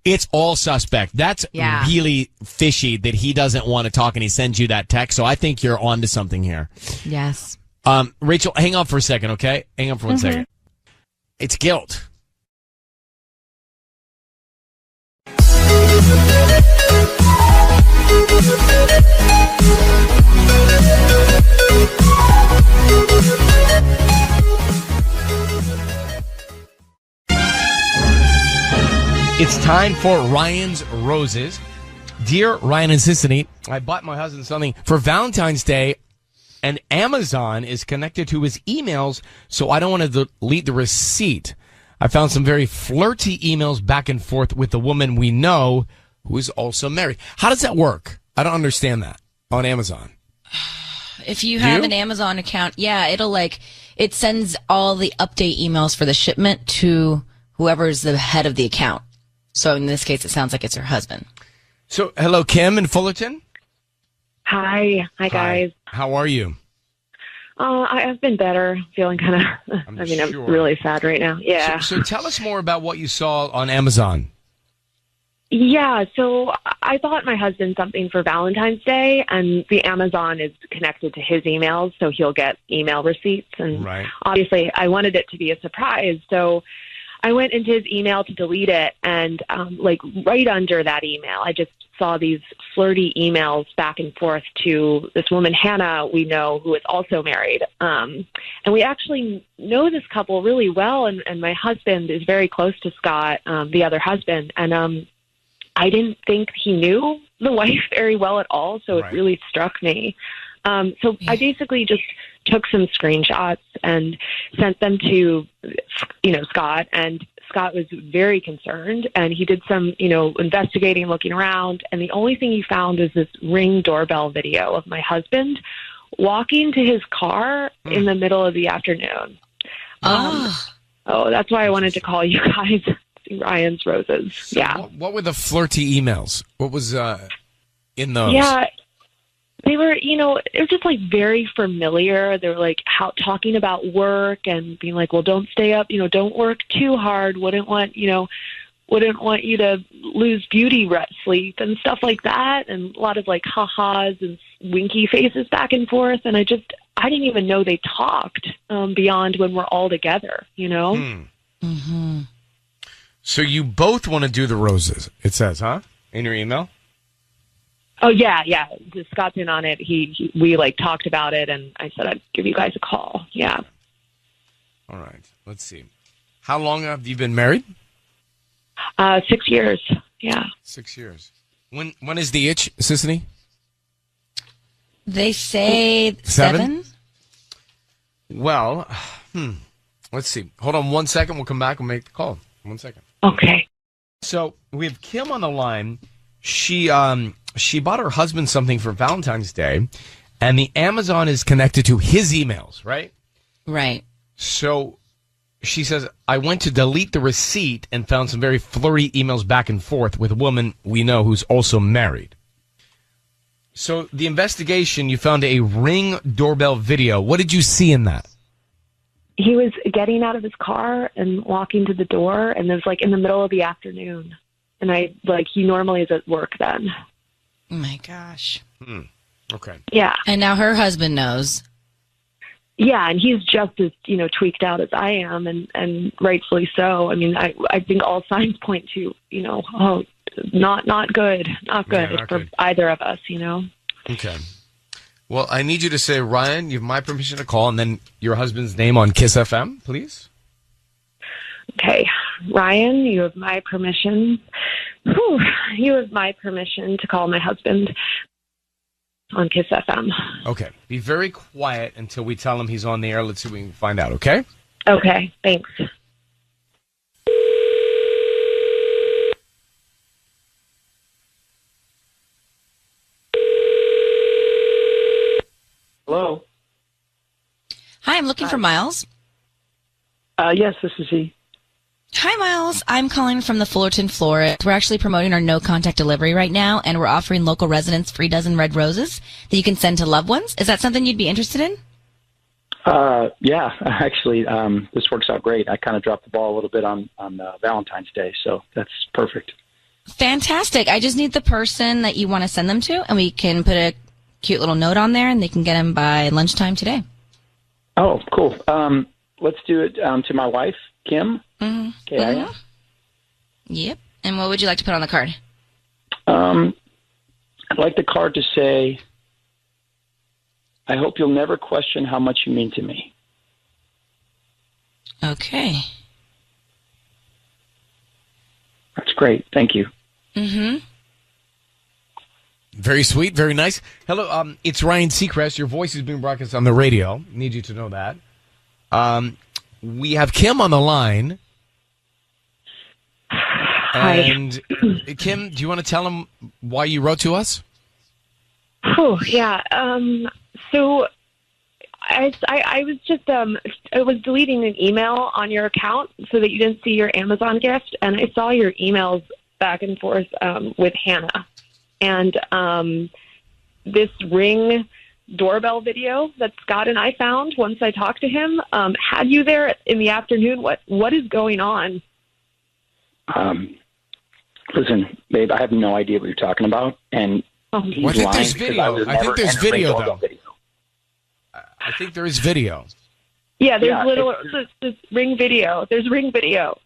It's all suspect. That's really fishy that he doesn't want to talk and he sends you that text. So I think you're onto something here. Yes. Rachel, hang on for a second, okay? Hang on for 1 second. It's guilt. It's time for Ryan's Roses. Dear Ryan and Sissany, I bought my husband something for Valentine's Day, and Amazon is connected to his emails, so I don't want to delete the receipt. I found some very flirty emails back and forth with the woman we know who is also married. How does that work? I don't understand that on Amazon. If you have an Amazon account, it sends all the update emails for the shipment to whoever's the head of the account. So in this case, it sounds like it's her husband. So, hello, Kim in Fullerton. Hi guys. How are you? I've been better. Feeling kind of. I'm really sad right now. Yeah. So tell us more about what you saw on Amazon. Yeah. So I bought my husband something for Valentine's Day, and the Amazon is connected to his emails, so he'll get email receipts. And obviously, I wanted it to be a surprise, so I went into his email to delete it, and right under that email, I just saw these flirty emails back and forth to this woman, Hannah, we know, who is also married. And we actually know this couple really well, and my husband is very close to Scott, the other husband, and I didn't think he knew the wife very well at all, so it really struck me. So I basically just took some screenshots and sent them to, Scott, and Scott was very concerned, and he did some, investigating, looking around, and the only thing he found is this Ring doorbell video of my husband walking to his car in the middle of the afternoon. That's why I wanted to call you guys. Ryan's Roses. So What were the flirty emails? What was in those? Yeah. They were, it was just like very familiar. They were like talking about work and being like, well, don't stay up, don't work too hard. Wouldn't want you to lose beauty sleep and stuff like that. And a lot of like ha-has and winky faces back and forth. And I didn't even know they talked beyond when we're all together, Mm-hmm. So you both want to do the roses, it says, huh? In your email? Oh, yeah. Scott's in on it. We like talked about it, and I said I'd give you guys a call. Yeah. All right. Let's see. How long have you been married? 6 years. Yeah. 6 years. When is the itch, Sissany? They say 7? Well, let's see. Hold on 1 second. We'll come back and make the call. 1 second. Okay. So we have Kim on the line. She bought her husband something for Valentine's Day, and the Amazon is connected to his emails, right? Right. So she says, I went to delete the receipt and found some very flirty emails back and forth with a woman we know who's also married. So the investigation, you found a Ring doorbell video. What did you see in that? He was getting out of his car and walking to the door, and it was like in the middle of the afternoon. And he normally is at work then. Oh my gosh. Okay. Yeah. And now her husband knows. Yeah, and he's just as, tweaked out as I am, and rightfully so. I mean, I think all signs point to, not good for either of us, Okay. Well, I need you to say, Ryan, you have my permission to call, and then your husband's name on Kiss FM, please. Okay. Ryan, you have my permission. You have my permission to call my husband on Kiss FM. Okay. Be very quiet until we tell him he's on the air. Let's see what we can find out, okay? Okay. Thanks. Hello? Hi, I'm looking for Miles. Yes, this is he. Hi, Miles. I'm calling from the Fullerton, Florida. We're actually promoting our no-contact delivery right now, and we're offering local residents free dozen red roses that you can send to loved ones. Is that something you'd be interested in? Yeah, actually, this works out great. I kind of dropped the ball a little bit on Valentine's Day, so that's perfect. Fantastic. I just need the person that you want to send them to, and we can put a cute little note on there, and they can get them by lunchtime today. Oh, cool. Let's do it to my wife, Kim. Mm-hmm. K-I-M. Yep. And what would you like to put on the card? I'd like the card to say, I hope you'll never question how much you mean to me. Okay. That's great. Thank you. Mm-hmm. Very sweet. Very nice. Hello, it's Ryan Seacrest. Your voice is being broadcast on the radio. Need you to know that. We have Kim on the line. Hi. And Kim, do you want to tell him why you wrote to us? Oh, yeah. So I was just I was deleting an email on your account so that you didn't see your Amazon gift, and I saw your emails back and forth with Hannah, and this Ring doorbell video that Scott and I found once I talked to him had you there in the afternoon. What is going on? Listen, babe, I have no idea what you're talking about, and he's I think lying there's because video. I think there's video, though. I think there is video. Yeah, there's Ring video. There's Ring video.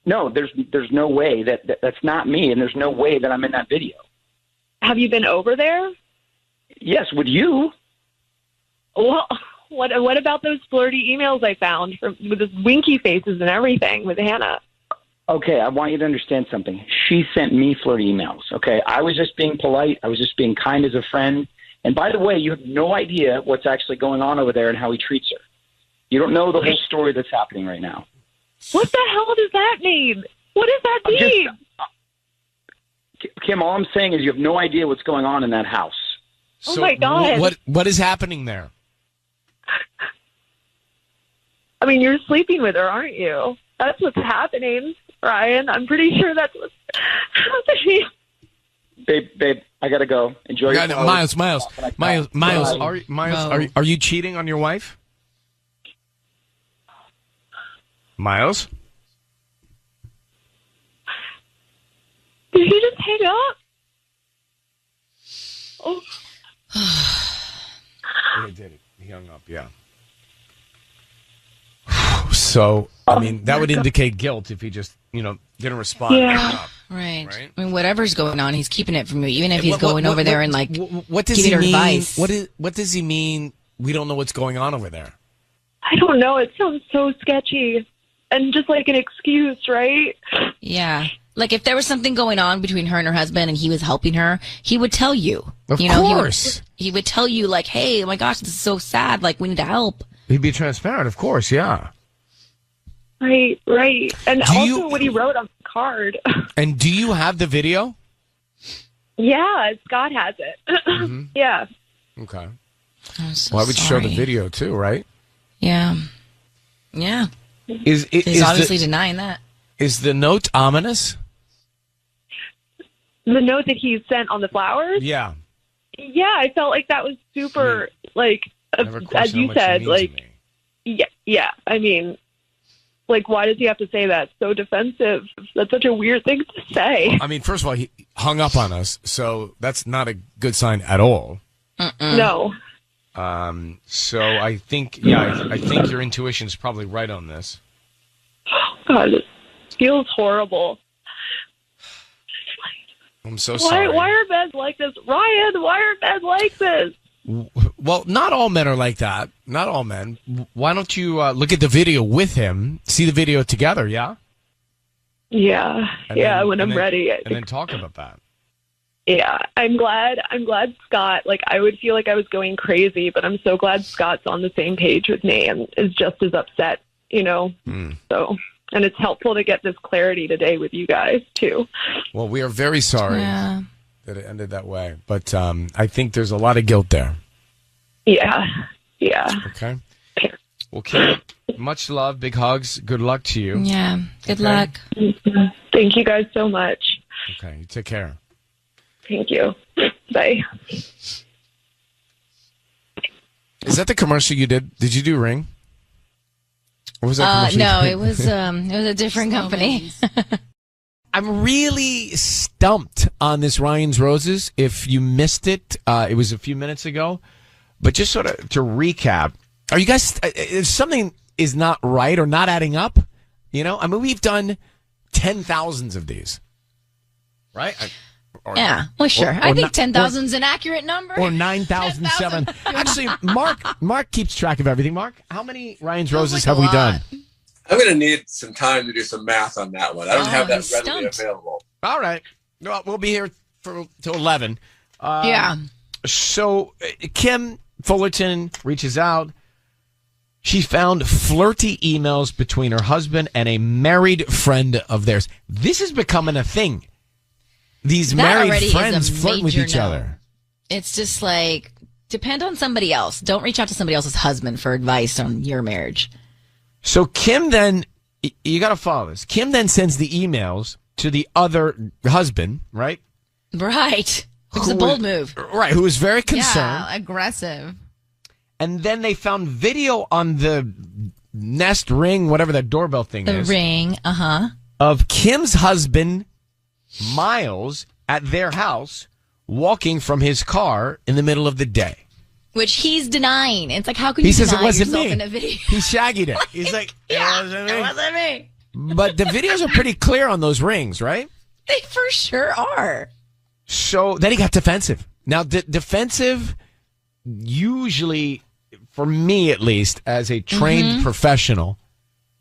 No, there's no way that's not me, and there's no way that I'm in that video. Have you been over there? Yes, would you? Well, what about those flirty emails I found with the winky faces and everything with Hannah? Okay, I want you to understand something. She sent me flirty emails, okay? I was just being polite. I was just being kind as a friend. And by the way, you have no idea what's actually going on over there and how he treats her. You don't know the whole story that's happening right now. What the hell does that mean? What does that mean? Kim, all I'm saying is you have no idea what's going on in that house. Oh my God. What is happening there? I mean, you're sleeping with her, aren't you? That's what's happening, Ryan. I'm pretty sure that's what's happening. Babe, I gotta go. Enjoy your Miles, are you cheating on your wife? Miles? Did he just hang up? Oh. He did it. He hung up, yeah. So, I mean, that would indicate guilt if he just, didn't respond. Yeah. Right. I mean, whatever's going on, he's keeping it from you, even if he's going over there and what does giving he mean? advice. What does he mean? We don't know what's going on over there. I don't know. It sounds so sketchy. And just like an excuse, right? Yeah. Like if there was something going on between her and her husband and he was helping her, he would tell you. Of course. He would tell you like, hey, oh my gosh, this is so sad. Like, we need to help. He'd be transparent, of course, yeah. Right. And also what he wrote on the card. And do you have the video? Yeah, Scott has it. Mm-hmm. Yeah. Okay. So well, I would show the sorry. video too, right? Yeah. He's obviously denying that. Is the note ominous? The note that he sent on the flowers? Yeah. Yeah, I felt like that was super, as you said, yeah. I mean, why does he have to say that? So defensive. That's such a weird thing to say. I mean, first of all, he hung up on us, so that's not a good sign at all. No. So I think your intuition is probably right on this. God, it feels horrible. I'm so sorry. Why are men like this? Ryan, why are men like this? Well, not all men are like that. Not all men. Why don't you look at the video with him, see the video together, yeah? Yeah, when I'm ready. And then talk about that. Yeah, I'm glad Scott, I would feel like I was going crazy, but I'm so glad Scott's on the same page with me and is just as upset, So, and it's helpful to get this clarity today with you guys, too. Well, we are very sorry that it ended that way, but I think there's a lot of guilt there. Yeah. Okay. Well, Kim, much love, big hugs, good luck to you. Yeah, good luck. Thank you guys so much. Okay, you take care. Thank you. Bye. Is that the commercial you did? Did you do Ring? Or was that no, it was a different company. I'm really stumped on this Ryan's Roses. If you missed it, it was a few minutes ago. But just sort of to recap, are you guys, if something is not right or not adding up, I mean, we've done 10,000s of these, right? Yeah, well, sure. I think 10,000 is an accurate number. Or 9,007. Actually, Mark keeps track of everything. Mark, how many Ryan's Roses have we done? I'm going to need some time to do some math on that one. I don't have that readily available. All right. Well, we'll be here till 11. Yeah. So Kim Fullerton reaches out. She found flirty emails between her husband and a married friend of theirs. This is becoming a thing. These married friends flirt with each other. It's just depend on somebody else. Don't reach out to somebody else's husband for advice on your marriage. So Kim then, you got to follow this. Kim then sends the emails to the other husband, right? Right. Which is a bold move. Right, who was very concerned. Yeah, aggressive. And then they found video on the Nest Ring, whatever that doorbell thing is. The Ring, of Kim's husband, Miles, at their house, walking from his car in the middle of the day. Which he's denying. It's like, how can you says deny it wasn't yourself me. in a video? He shaggied it. He's like, it wasn't me. But the videos are pretty clear on those rings, right? They for sure are. So then he got defensive. Now, defensive, usually, for me at least, as a trained professional,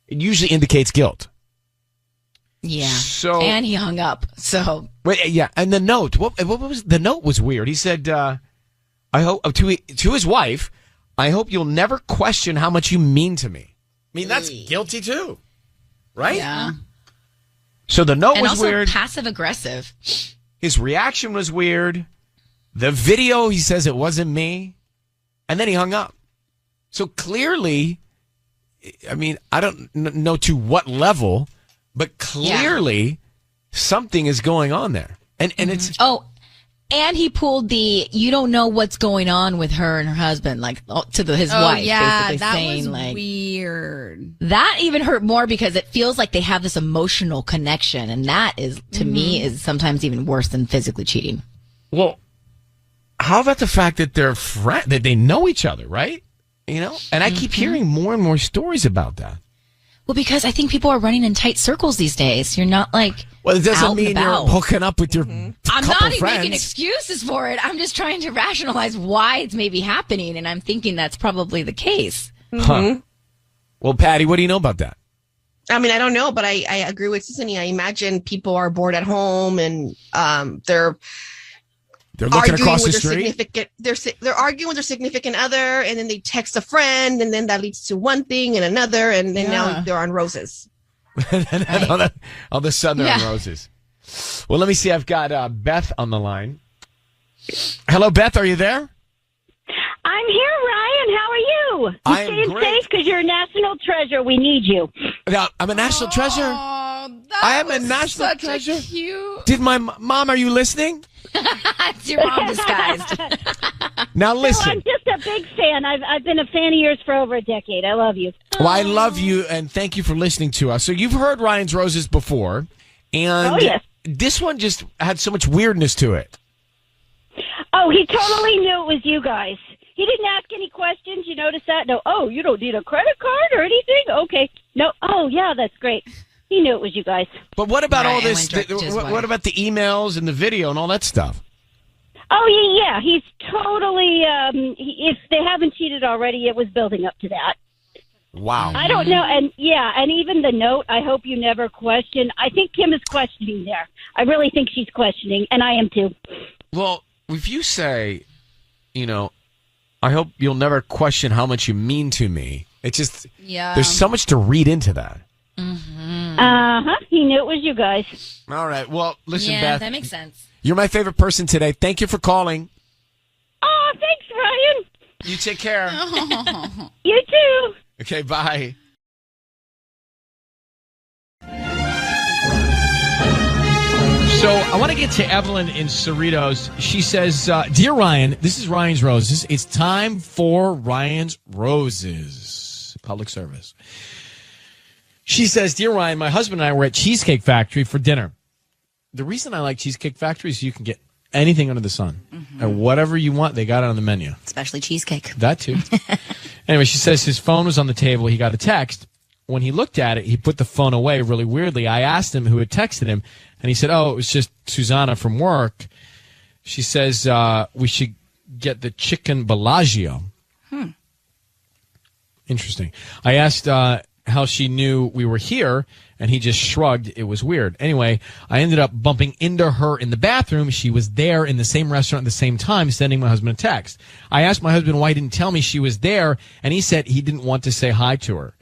it usually indicates guilt. Yeah. So, and he hung up. So wait, yeah. And the note, what was the note? Was weird. He said, "I hope to his wife, I hope you'll never question how much you mean to me." I mean, that's guilty too, right? Yeah. So the note and was also weird. Passive aggressive. His reaction was weird. The video, he says it wasn't me. And then he hung up. So clearly, I mean, I don't know to what level, but clearly something is going on there. And it's... Oh, and he pulled the, you don't know what's going on with her and her husband, like to his wife, basically that saying was like weird. That even hurt more because it feels like they have this emotional connection, and that is, to me, is sometimes even worse than physically cheating. Well, how about the fact that they're that they know each other, right? You know, and I keep hearing more and more stories about that. Well, because I think people are running in tight circles these days. You're not like, well, it doesn't out mean and you're about. hooking up with your I'm couple not even friends. making excuses for it. I'm just trying to rationalize why it's maybe happening, and I'm thinking that's probably the case. Huh. Well, Patty, what do you know about that? I mean, I don't know, but I agree with Sissany. I imagine people are bored at home and they're looking across the with their street. They're arguing with their significant other, and then they text a friend, and then that leads to one thing and another, and then now they're on roses. And all of a sudden they're on roses. Well, let me see. I've got Beth on the line. Hello, Beth. Are you there? I'm here, Ryan. How are you? You I am staying great. safe because you're a national treasure. We need you. Now, I'm a national treasure. I am a national treasure. Did my mom? Are you listening? It's your mom disguised. Now No, listen. I'm just a big fan. I've been a fan of yours for over a decade. I love you. Well, I love you, and thank you for listening to us. So you've heard Ryan's Roses before, and yes. this one just had so much weirdness to it. Oh, he totally knew it was you guys. He didn't ask any questions. You notice that? No. Oh, you don't need a credit card or anything? Okay. No. Oh, yeah, that's great. He knew it was you guys. But what about all Ryan this? went direct to his What wife. about the emails and the video and all that stuff? Oh, yeah. He's totally, if they haven't cheated already, it was building up to that. Wow. I don't know. And even the note, I hope you never question. I think Kim is questioning there. I really think she's questioning, and I am too. Well, if you say, you know, I hope you'll never question how much you mean to me. It's just, there's so much to read into that. He knew it was you guys. All right. Well, listen, Yeah, Beth. that makes sense. You're my favorite person today. Thank you for calling. Oh, thanks, Ryan. You take care. You too. Okay, bye. So I want to get to Evelyn in Cerritos. She says, Dear Ryan, this is Ryan's Roses. It's time for Ryan's Roses. Public service. She says, Dear Ryan, my husband and I were at Cheesecake Factory for dinner. The reason I like Cheesecake Factory is you can get anything under the sun. And whatever you want, they got it on the menu. Especially cheesecake. That too. Anyway, she says his phone was on the table. He got a text. When he looked at it, he put the phone away really weirdly. I asked him who had texted him, and he said, oh, it was just Susanna from work. She says, we should get the chicken Bellagio. Interesting. I asked how she knew we were here, and he just shrugged. It was weird. Anyway, I ended up bumping into her in the bathroom. She was there in the same restaurant at the same time, sending my husband a text. I asked my husband why he didn't tell me she was there, and he said he didn't want to say hi to her.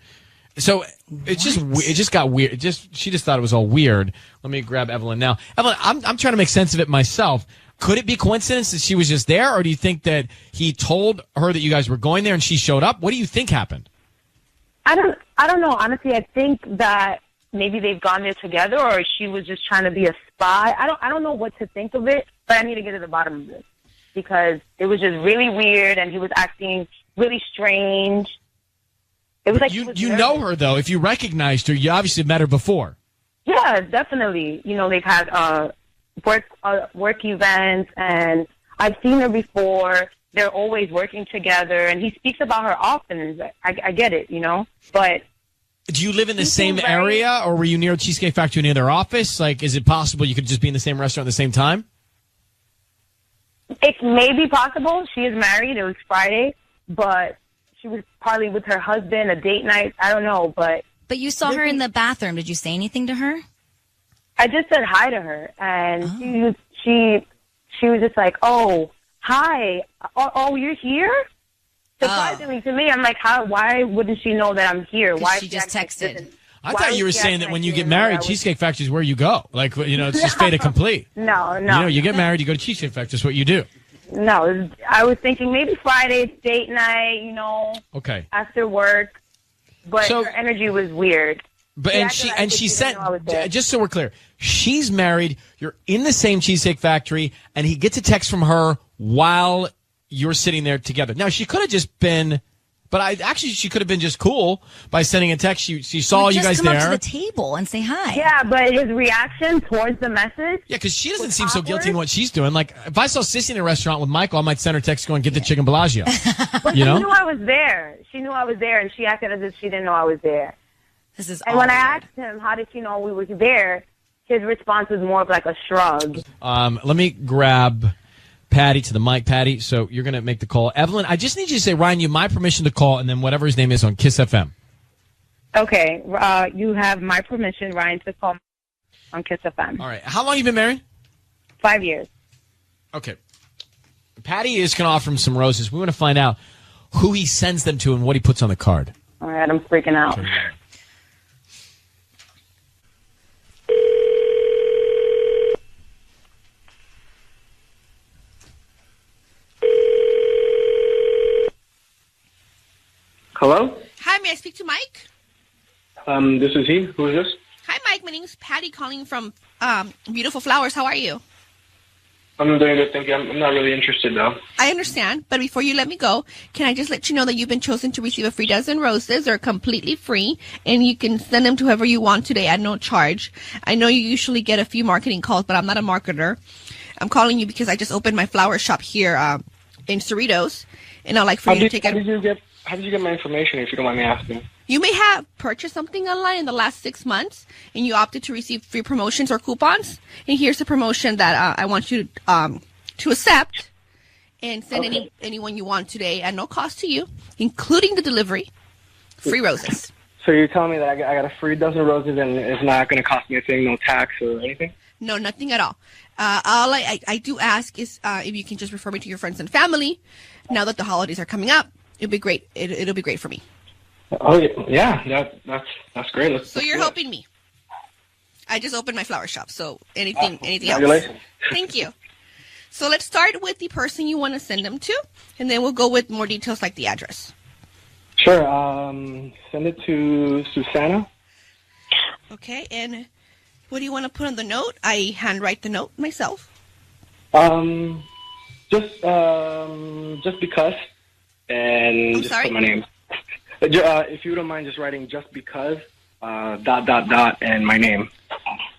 So it just got weird. She just thought it was all weird. Let me grab Evelyn now. Evelyn, I'm trying to make sense of it myself. Could it be coincidence that she was just there, or do you think that he told her that you guys were going there and she showed up? What do you think happened? I don't know. Honestly, I think that maybe they've gone there together, or she was just trying to be a spy. I don't know what to think of it, but I need to get to the bottom of this because it was just really weird, and he was acting really strange. It was like you know her though. If you recognized her, you obviously met her before. Yeah, definitely. You know, they've had work events, and I've seen her before. They're always working together, and he speaks about her often. I get it, you know, but. Do you live in the same area, or were you near Cheesecake Factory near their office? Like, is it possible you could just be in the same restaurant at the same time? It may be possible. She is married. It was Friday, but she was probably with her husband, a date night. I don't know, but. But you saw her in the bathroom. Did you say anything to her? I just said hi to her, and she was just like, "Oh, hi. Oh, you're here." Surprisingly to me, I'm like, why wouldn't she know that I'm here? Why she just texted? I thought you were saying that when you get married, Cheesecake Factory is where you go. Like, you know, it's just fait accompli. No. You know, you get married, you go to Cheesecake Factory. That's what you do. No, I was thinking maybe Friday, date night, Okay. after work. But So- her energy was weird. But She and acted she like and she didn't said, know I was there. just so we're clear, she's married. You're in the same Cheesecake Factory, and he gets a text from her while you're sitting there together. Now she could have just been, but she could have been just cool by sending a text. She saw you guys just come there. up to the table and say hi. Yeah, but his reaction towards the message. Yeah, because she doesn't was seem so guilty awkward. in what she's doing. Like, if I saw Sissy in a restaurant with Michael, I might send her a text going, get the chicken Bellagio. But You she know? knew I was there. She knew I was there, and she acted as if she didn't know I was there. This is And when I asked him, how did she know we were there, his response was more of like a shrug. Let me grab Patty to the mic. Patty, so you're going to make the call. Evelyn, I just need you to say, Ryan, you have my permission to call, and then whatever his name is on Kiss FM. Okay, you have my permission, Ryan, to call on Kiss FM. All right. How long have you been married? 5 years. Okay. Patty is going to offer him some roses. We want to find out who he sends them to and what he puts on the card. All right, I'm freaking out. Hello? Hi, may I speak to Mike? This is he. Who is this? Hi, Mike. My name is Patty calling from Beautiful Flowers. How are you? I'm doing good, thank you. I'm not really interested, though. I understand, but before you let me go, can I just let you know that you've been chosen to receive a free dozen roses. They're completely free, and you can send them to whoever you want today at no charge. I know you usually get a few marketing calls, but I'm not a marketer. I'm calling you because I just opened my flower shop here in Cerritos, and I'd like for you to take it. How did you get my information, if you don't mind me asking? You may have purchased something online in the last 6 months, and you opted to receive free promotions or coupons. And here's the promotion that I want you to accept and send anyone you want today at no cost to you, including the delivery. Free roses. So you're telling me that I got a free dozen roses and it's not going to cost me a thing, no tax or anything? No, nothing at all. All I do ask is if you can just refer me to your friends and family. Now that the holidays are coming up, it'll be great. It'll be great for me. Oh yeah, that's great. So you're helping me. I just opened my flower shop. So anything else? Congratulations. Thank you. So let's start with the person you want to send them to, and then we'll go with more details like the address. Sure. Send it to Susanna. Okay, and what do you want to put on the note? I handwrite the note myself. Just because, and just put my name. If you don't mind just writing just because, ... and my name.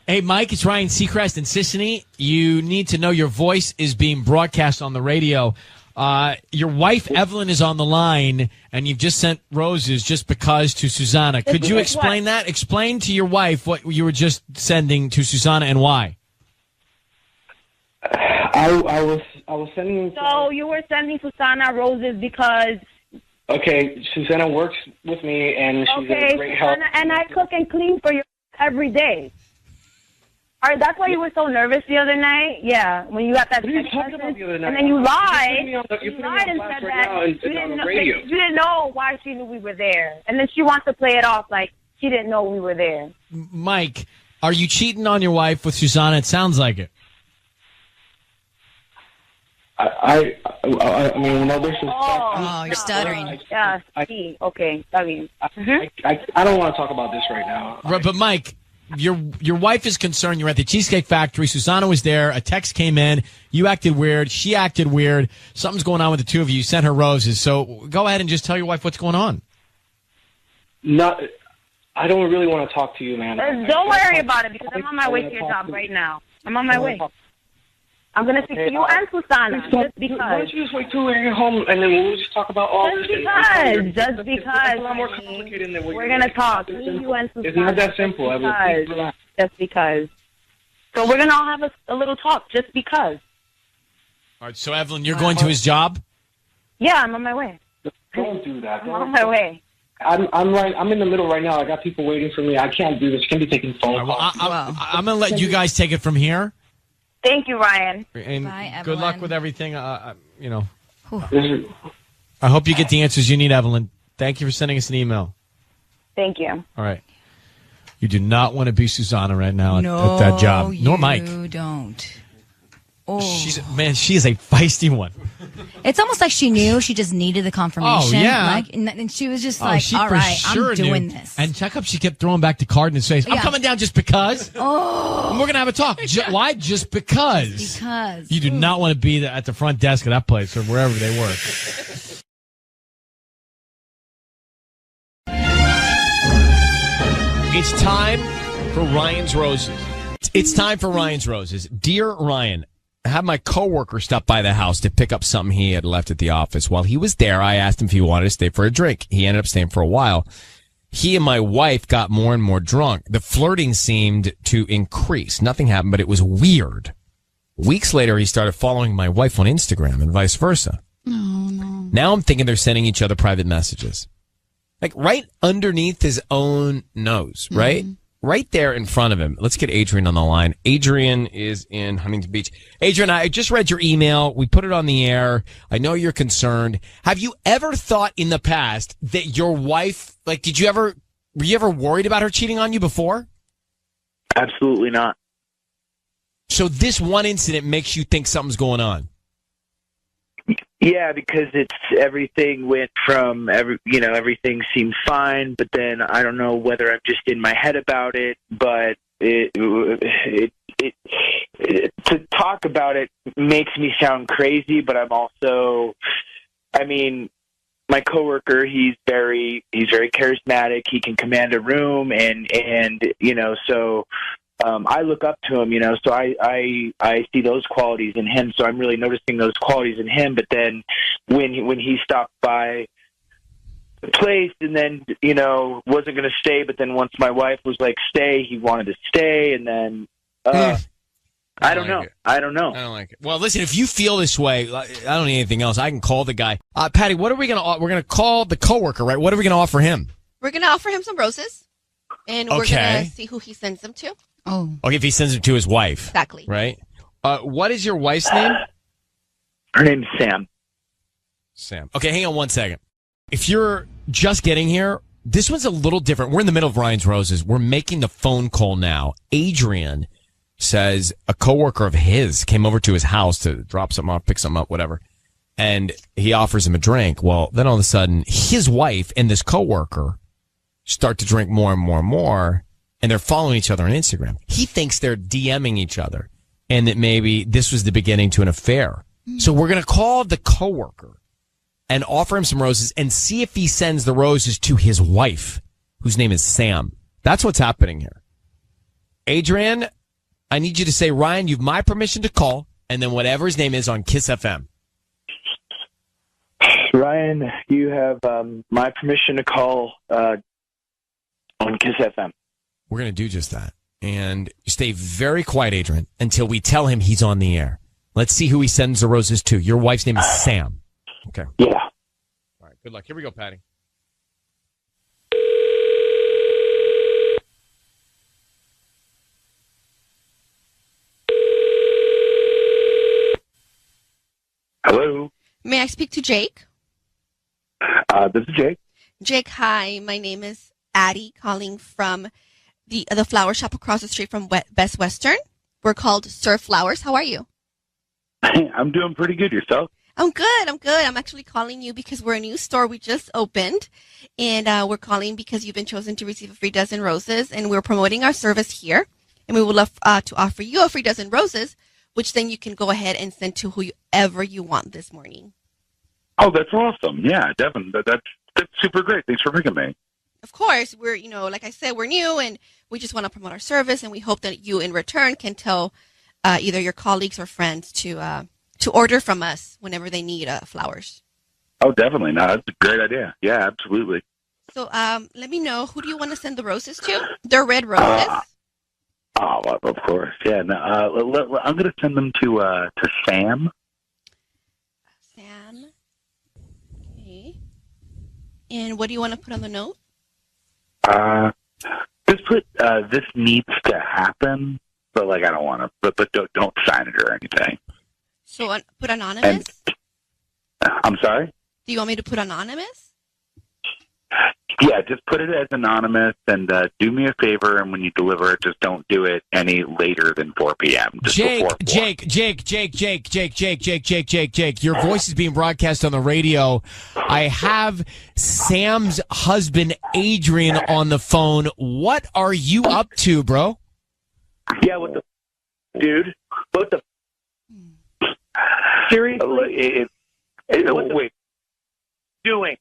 Hey, Mike, it's Ryan Seacrest in Sissany. You need to know your voice is being broadcast on the radio. Your wife, Evelyn, is on the line, and you've just sent roses just because to Susanna. Could you explain that? Explain to your wife what you were just sending to Susanna and why. I was sending... So you were sending Susanna roses because... Okay, Susanna works with me, and she's a great help. And I cook and clean for you every day. All right, that's why you were so nervous the other night? Yeah, when you got that text message. And then you lied. You lied and said that you didn't know why she knew we were there. And then she wants to play it off like she didn't know we were there. Mike, are you cheating on your wife with Susanna? It sounds like it. I mean, no disrespect. Oh, you're stuttering. Yeah, okay, está bien. I don't want to talk about this right now. Right, but Mike, your wife is concerned. You're at the Cheesecake Factory. Susanna was there. A text came in. You acted weird. She acted weird. Something's going on with the two of you. You sent her roses. So go ahead and just tell your wife what's going on. No, I don't really want to talk to you, man. Don't worry about it because I'm on my way to your job right now. I'm on my way. I'm going to speak to you and Susanna just because. Why don't you just wait till we get home and then we'll just talk about all this? Just because. It's a lot more complicated than we're going to talk. You and Susanna. It's not that simple. Just because. So we're going to all have a little talk just because. All right, so Evelyn, you're going to his job? Yeah, I'm on my way. Don't do that. I'm on my way. I'm in the middle right now. I got people waiting for me. I can't do this. I can't be taking phone calls. I'm going to let you guys take it from here. Thank you, Ryan. And bye, good luck Evelyn. with everything. I hope you get the answers you need, Evelyn. Thank you for sending us an email. Thank you. All right. You do not want to be Susanna right now at that job. Nor Mike. You don't. Oh. She is a feisty one. It's almost like she knew. She just needed the confirmation. Oh, yeah. Like, and she was just like, she all for right, sure I'm doing knew. this. And check up, she kept throwing back the card in his face. I'm Yeah. coming down just because. Oh. And we're going to have a talk. Why? Just because. Because. You do not want to be at the front desk of that place or wherever they work. It's time for Ryan's Roses. It's time for Ryan's Roses. Dear Ryan, I had my coworker stop by the house to pick up something he had left at the office. While he was there, I asked him if he wanted to stay for a drink. He ended up staying for a while. He and my wife got more and more drunk. The flirting seemed to increase. Nothing happened, but it was weird. Weeks later, he started following my wife on Instagram and vice versa. Oh, no. Now I'm thinking they're sending each other private messages. Like right underneath his own nose, right? Mm-hmm. Right there in front of him. Let's get Adrian on the line. Adrian is in Huntington Beach. Adrian, I just read your email. We put it on the air. I know you're concerned. Have you ever thought in the past that your wife, like, were you ever worried about her cheating on you before? Absolutely not. So this one incident makes you think something's going on? Yeah, because everything went from everything seemed fine, but then I don't know whether I'm just in my head about it, but to talk about it makes me sound crazy, but I'm also, my coworker, he's very charismatic. He can command a room and so I look up to him, so I see those qualities in him. So I'm really noticing those qualities in him. But then when he stopped by the place and then, wasn't going to stay, but then once my wife was like, stay, he wanted to stay. And then, I don't know. I don't like it. Well, listen, if you feel this way, I don't need anything else. I can call the guy. Patty, what are we going to, we're going to call the coworker, right? What are we going to offer him? We're going to offer him some roses. And we're going to see who he sends them to. Oh. Okay, if he sends them to his wife. Exactly. Right? What is your wife's name? Her name's Sam. Sam. Okay, hang on one second. If you're just getting here, this one's a little different. We're in the middle of Ryan's Roses. We're making the phone call now. Adrian says a coworker of his came over to his house to drop something off, pick something up, whatever. And he offers him a drink. Well, then all of a sudden, his wife and this coworker start to drink more and more and more. And they're following each other on Instagram. He thinks they're DMing each other and that maybe this was the beginning to an affair. So we're going to call the coworker and offer him some roses and see if he sends the roses to his wife, whose name is Sam. That's what's happening here. Adrian, I need you to say, Ryan, you've my permission to call, and then whatever his name is on Kiss FM. Ryan, you have my permission to call on Kiss FM. We're going to do just that. And stay very quiet, Adrian, until we tell him he's on the air. Let's see who he sends the roses to. Your wife's name is Sam. Okay. Yeah. All right. Good luck. Here we go, Patty. Hello. May I speak to Jake? This is Jake. Jake, hi. My name is Addie, calling from the flower shop across the street from Best Western. We're called Surf Flowers. How are you? I'm doing pretty good. Yourself? I'm good. I'm actually calling you because we're a new store we just opened, and we're calling because you've been chosen to receive a free dozen roses, and we're promoting our service here, and we would love to offer you a free dozen roses, which then you can go ahead and send to whoever you want this morning. Oh, that's awesome. Yeah, Devin, that's super great. Thanks for picking me. Of course, we're, like I said, we're new, and we just want to promote our service, and we hope that you, in return, can tell either your colleagues or friends to order from us whenever they need flowers. Oh, definitely. No, that's a great idea. Yeah, absolutely. So let me know, who do you want to send the roses to? They're red roses. Well, of course. Yeah, no, I'm going to send them to Sam. Sam. Okay. And what do you want to put on the note? Just put this needs to happen, but I don't want to. But don't sign it or anything. So put anonymous. I'm sorry. Do you want me to put anonymous? Yeah, just put it as anonymous and do me a favor. And when you deliver it, just don't do it any later than 4 p.m. Just before 4. Jake. Your voice is being broadcast on the radio. I have Sam's husband, Adrian, on the phone. What are you up to, bro? Yeah, what the dude? What the? Seriously? Wait. Doing?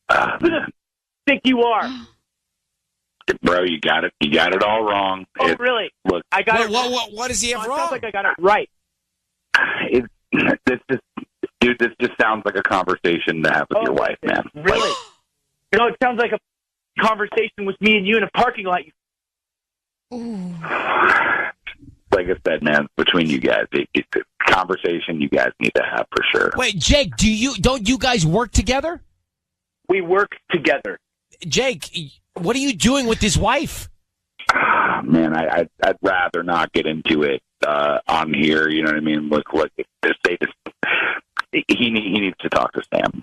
Who the think you are? Bro, you got it. You got it all wrong. Oh, really? Look, I got it. What does he have wrong? Sounds like I got it right. This just sounds like a conversation to have with your wife, man. Really? It sounds like a conversation with me and you in a parking lot. Like I said, man, between you guys, it's a conversation you guys need to have for sure. Wait, Jake, don't you guys work together? We work together. Jake, what are you doing with his wife? Man, I'd rather not get into it on here. You know what I mean? Look, he needs to talk to Sam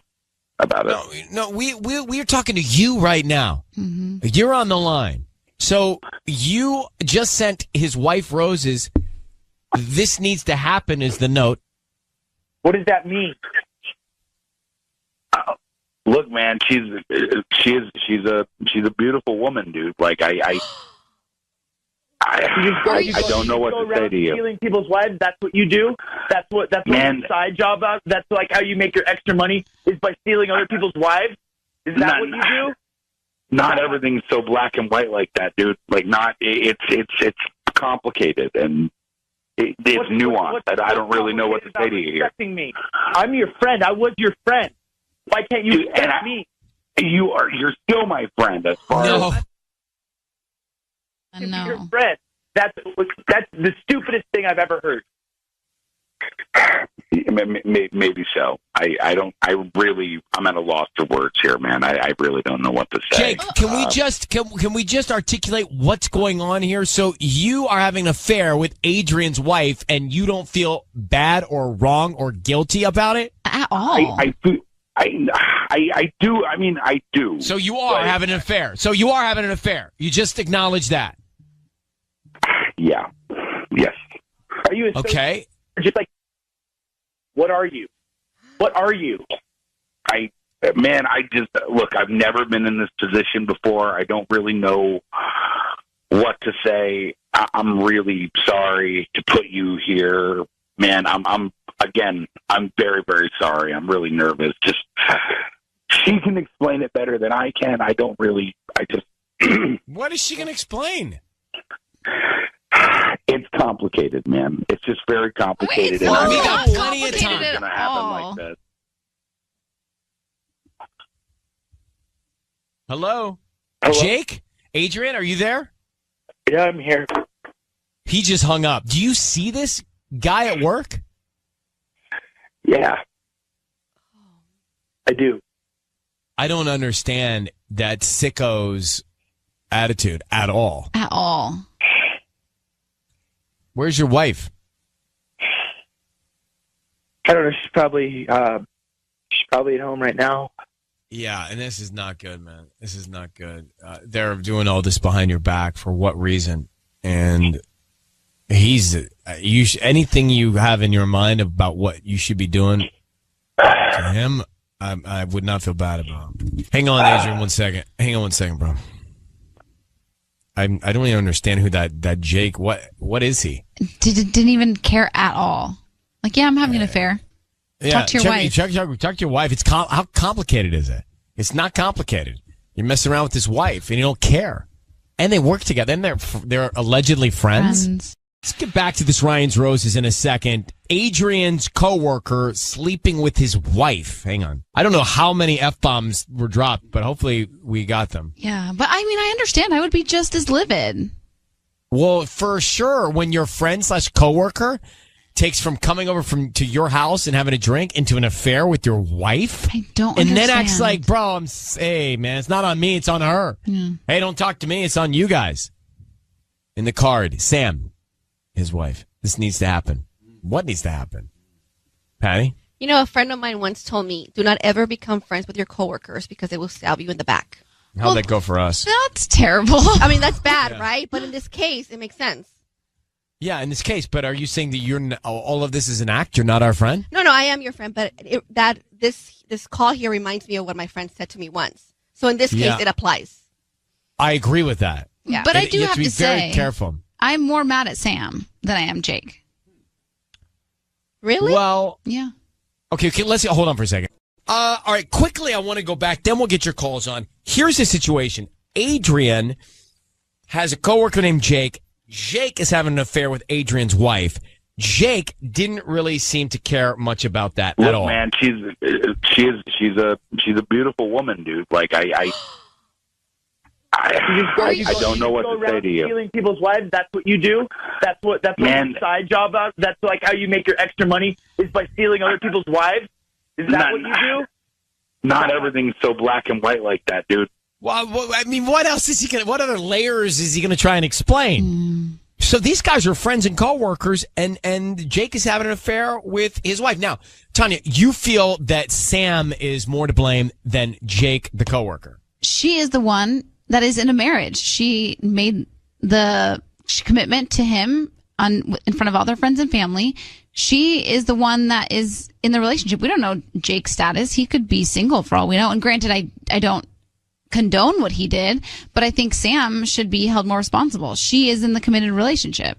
about it. No, we're talking to you right now. Mm-hmm. You're on the line. So you just sent his wife roses. This needs to happen is the note. What does that mean? Look, man, she's a beautiful woman, dude. Like I don't know what to say to you. Stealing people's wives, that's what you do? That's what Man. your side job is? That's like how you make your extra money is by stealing other people's wives? Is that what you do? Not everything's so black and white like that, dude. Like it's complicated and it's nuanced. I don't really know what to say to you here. Me. I'm your friend. I was your friend. Why can't you respect me? You're still my friend as far as No. Your friend. That's the stupidest thing I've ever heard. Maybe so. I'm at a loss for words here, man. I really don't know what to say. Jake, can we just articulate what's going on here? So you are having an affair with Adrian's wife, and you don't feel bad or wrong or guilty about it at all. I do. I mean, I do. So you are having an affair. You just acknowledge that. Yeah. Yes. Are you okay? Just like, what are you? What are you? Look, I've never been in this position before. I don't really know what to say. I'm really sorry to put you here, man. I'm very, very sorry. I'm really nervous. Just, she can explain it better than I can. What is she going to explain? It's complicated, man. It's just very complicated. We got plenty of time. It's going to happen like this. Hello? Jake? Adrian, are you there? Yeah, I'm here. He just hung up. Do you see this guy at work? Yeah. I do. I don't understand that sicko's attitude at all. At all. Where's your wife? I don't know. She's probably at home right now. Yeah, and this is not good, man. This is not good. They're doing all this behind your back for what reason? And anything you have in your mind about what you should be doing to him, I would not feel bad about. Hang on, Adrian, 1 second. Hang on 1 second, bro. I don't even understand who that Jake. What is he? Didn't even care at all. Like, yeah, I'm having an affair. Yeah, talk to your wife. Talk to your wife. How complicated is it? It's not complicated. You're messing around with his wife, and you don't care. And they work together, and they're allegedly friends. Let's get back to this Ryan's Roses in a second. Adrian's coworker sleeping with his wife. Hang on. I don't know how many F-bombs were dropped, but hopefully we got them. Yeah, but I mean, I understand. I would be just as livid. Well, for sure, when your friend/coworker takes from coming over to your house and having a drink into an affair with your wife. I don't and understand. then acts like, bro, hey, man, it's not on me. It's on her. Yeah. Hey, don't talk to me. It's on you guys. In the card, Sam, his wife. This needs to happen. What needs to happen? Patty? You know, a friend of mine once told me, do not ever become friends with your coworkers because they will stab you in the back. How'd that go for us? That's terrible. I mean, that's bad, right? But in this case, it makes sense. Yeah, in this case. But are you saying that all of this is an act? You're not our friend? No, I am your friend. But this call here reminds me of what my friend said to me once. So in this case, it applies. I agree with that. Yeah. But I do you have to be to very say, careful. I'm more mad at Sam than I am Jake. Really? Well, yeah. Okay, let's hold on for a second. All right, quickly, I want to go back. Then we'll get your calls on. Here's the situation. Adrian has a coworker named Jake. Jake is having an affair with Adrian's wife. Jake didn't really seem to care much about that at all. Man, she's a beautiful woman, dude. Like I don't know what to say to you. Stealing people's wives, that's what you do? That's what your side job is? That's like how you make your extra money is by stealing other people's wives? Is that what you do? Not everything's so black and white like that, dude. Well, I mean, what else is he going to, what other layers is he going to try and explain? So these guys are friends and coworkers, and Jake is having an affair with his wife. Now, Tanya, you feel that Sam is more to blame than Jake, the coworker. She is the one that is in a marriage. She made the commitment to him in front of all their friends and family. She is the one that is in the relationship. We don't know Jake's status. He could be single for all we know. And granted, I don't condone what he did, but I think Sam should be held more responsible. She is in the committed relationship.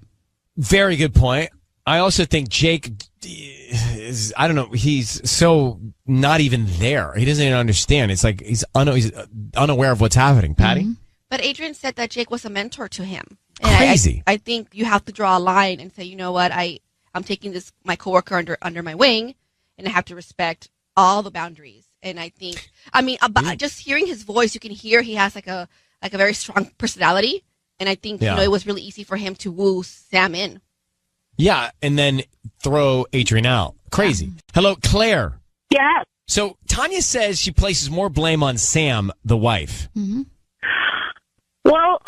Very good point. I also think Jake is, I don't know, he's so not even there. He doesn't even understand. It's like he's unaware of what's happening. Patty? Mm-hmm. But Adrian said that Jake was a mentor to him. And Crazy. I think you have to draw a line and say, you know what, I'm taking my coworker under my wing, and I have to respect all the boundaries. And I think, just hearing his voice, you can hear he has like a very strong personality. And I think, it was really easy for him to woo Sam in. Yeah, and then throw Adrian out. Crazy. Hello, Claire. Yes. So Tanya says she places more blame on Sam, the wife. Mm-hmm. Well,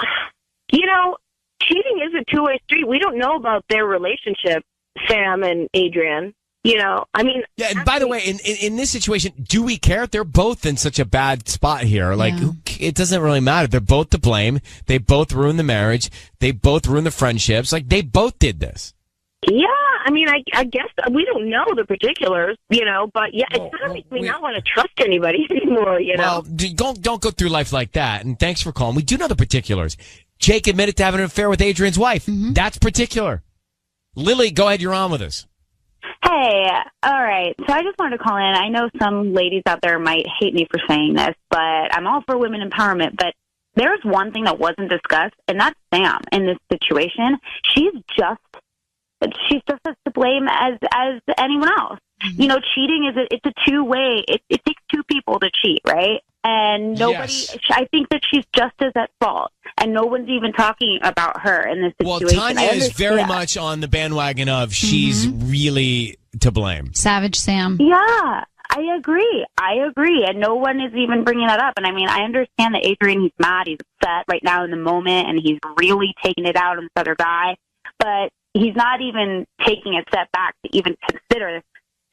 cheating is a two-way street. We don't know about their relationship, Sam and Adrian. Yeah, and by the way, in this situation, do we care? They're both in such a bad spot here. Like, it doesn't really matter. They're both to blame. They both ruined the marriage. They both ruined the friendships. Like, they both did this. Yeah, I guess we don't know the particulars, but yeah, it's not make me not want to trust anybody anymore, Well, don't go through life like that. And thanks for calling. We do know the particulars. Jake admitted to having an affair with Adrian's wife. Mm-hmm. That's particular. Lily, go ahead. You're on with us. Hey, all right. So I just wanted to call in. I know some ladies out there might hate me for saying this, but I'm all for women empowerment. But there's one thing that wasn't discussed, and that's Sam in this situation. She's just as to blame as anyone else. Mm-hmm. Cheating it's a two-way. It takes two people to cheat, right? And nobody. Yes. I think that she's just as at fault, and no one's even talking about her in this situation. Well, Tanya is very much on the bandwagon of she's really to blame. Savage Sam. Yeah, I agree. And no one is even bringing that up. And I understand that Adrian, he's mad, he's upset right now in the moment, and he's really taking it out on this other guy. But he's not even taking a step back to even consider,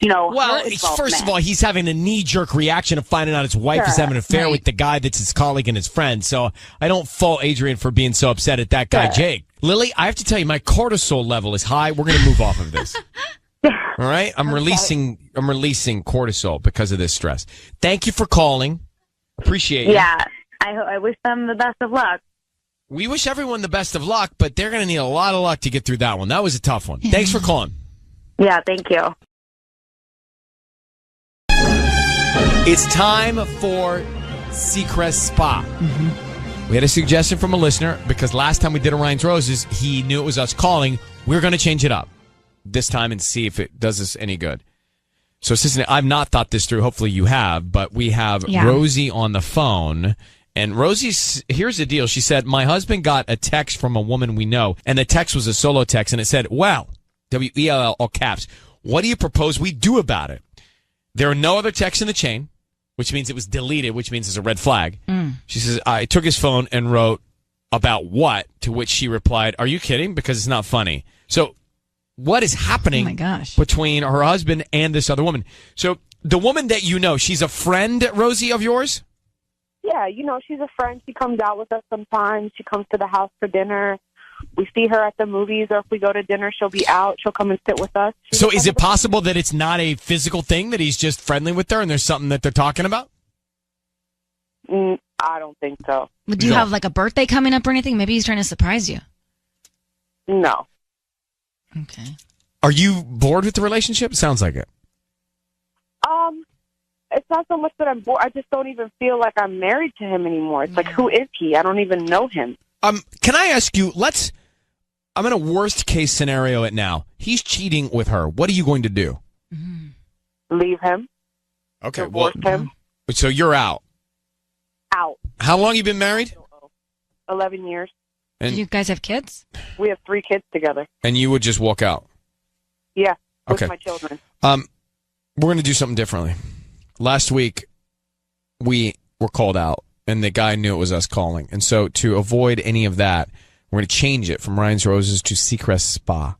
well, first of all, he's having a knee-jerk reaction of finding out his wife is having an affair with the guy that's his colleague and his friend. So I don't fault Adrian for being so upset at that guy, Jake. Lily, I have to tell you, my cortisol level is high. We're going to move off of this. All right? I'm releasing cortisol because of this stress. Thank you for calling. Appreciate it. Yeah. I wish them the best of luck. We wish everyone the best of luck, but they're going to need a lot of luck to get through that one. That was a tough one. Thanks for calling. Yeah, thank you. It's time for Secret Spa. Mm-hmm. We had a suggestion from a listener because last time we did a Ryan's Roses, he knew it was us calling. We're going to change it up this time and see if it does us any good. So, assistant, I've not thought this through. Hopefully you have, but we have Rosie on the phone. And here's the deal. She said, my husband got a text from a woman we know, and the text was a solo text, and it said, well, W-E-L-L, all caps, what do you propose we do about it? There are no other texts in the chain, which means it was deleted, which means it's a red flag. She says, I took his phone and wrote about what, to which she replied, are you kidding? Because it's not funny. So what is happening between her husband and this other woman. So the woman that you know, she's a friend, Rosie, of yours? Yeah, she's a friend. She comes out with us sometimes. She comes to the house for dinner. We see her at the movies, or if we go to dinner, she'll be out. She'll come and sit with us. So is it possible that it's not a physical thing, that he's just friendly with her and there's something that they're talking about? I don't think so. Do you have like a birthday coming up or anything? Maybe he's trying to surprise you. No. Okay. Are you bored with the relationship? Sounds like it. It's not so much that I'm bored. I just don't even feel like I'm married to him anymore. It's like, who is he? I don't even know him. Can I ask you, I'm in a worst case scenario it now. He's cheating with her. What are you going to do? Leave him. Okay. Divorce him. So you're out. Out. How long you been married? 11 years. Do you guys have kids? We have 3 kids together. And you would just walk out? Yeah. With Okay. my children. We're going to do something differently. Last week, we were called out, and the guy knew it was us calling. And so to avoid any of that, we're going to change it from Ryan's Roses to Seacrest Spa.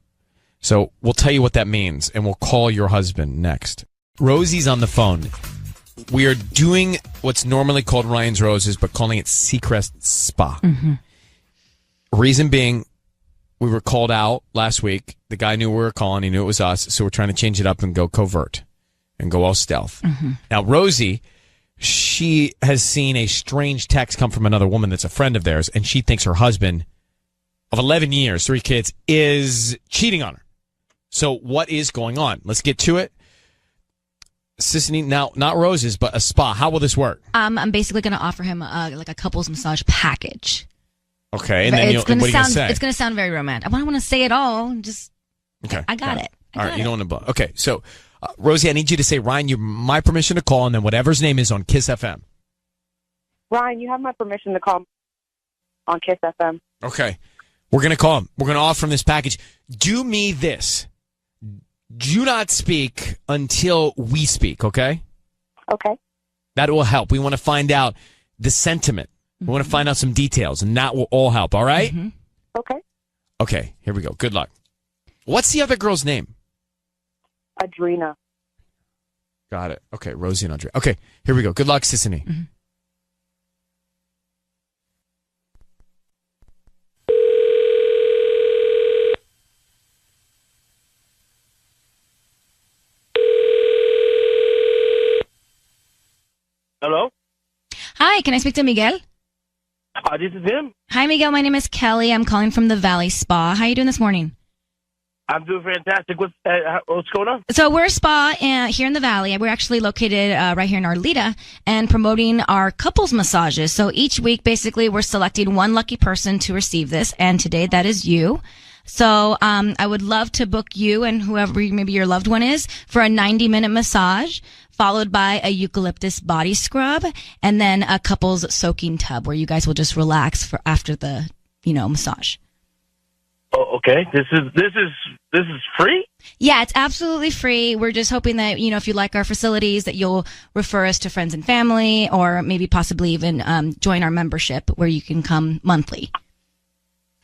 So we'll tell you what that means, and we'll call your husband next. Rosie's on the phone. We are doing what's normally called Ryan's Roses, but calling it Seacrest Spa. Reason being, we were called out last week. The guy knew we were calling. He knew it was us. So we're trying to change it up and go covert and go all stealth. Now, Rosie, she has seen a strange text come from another woman that's a friend of theirs, and she thinks her husband of 11 years, 3 kids, is cheating on her. So what is going on? Let's get to it. Sissany, now, not roses, but a spa. How will this work? I'm basically going to offer him like a couples massage package. Okay, and then what are you going to say? It's going to sound very romantic. I don't want to say it all. Just, okay, I got it. All right, you don't want to. Okay, so Rosie, I need you to say, Ryan, you my permission to call, and then whatever his name is on Kiss FM. Ryan, you have my permission to call on Kiss FM. Okay, we're going to call him. We're going to offer him this package. Do me this. Do not speak until we speak, okay? Okay. That will help. We want to find out the sentiment. We want to find out some details, and that will all help, all right? Okay. Okay, here we go. Good luck. What's the other girl's name? Adrena. Got it. Okay, Rosie and Andrea. Okay, here we go. Good luck, Sissany. Hello? Hi, can I speak to Miguel? This is him. Hi, Miguel. My name is Kelly. I'm calling from the Valley Spa. How are you doing this morning? I'm doing fantastic. What's going on? So we're a spa here in the Valley. We're actually located right here in Arleta and promoting our couples massages. So each week, basically, we're selecting one lucky person to receive this. And today, that is you. So I would love to book you and whoever maybe your loved one is for a 90-minute massage, followed by a eucalyptus body scrub, and then a couples soaking tub where you guys will just relax for after the massage. Oh, okay. This is free? Yeah, it's absolutely free. We're just hoping that, if you like our facilities, that you'll refer us to friends and family, or maybe possibly even join our membership where you can come monthly.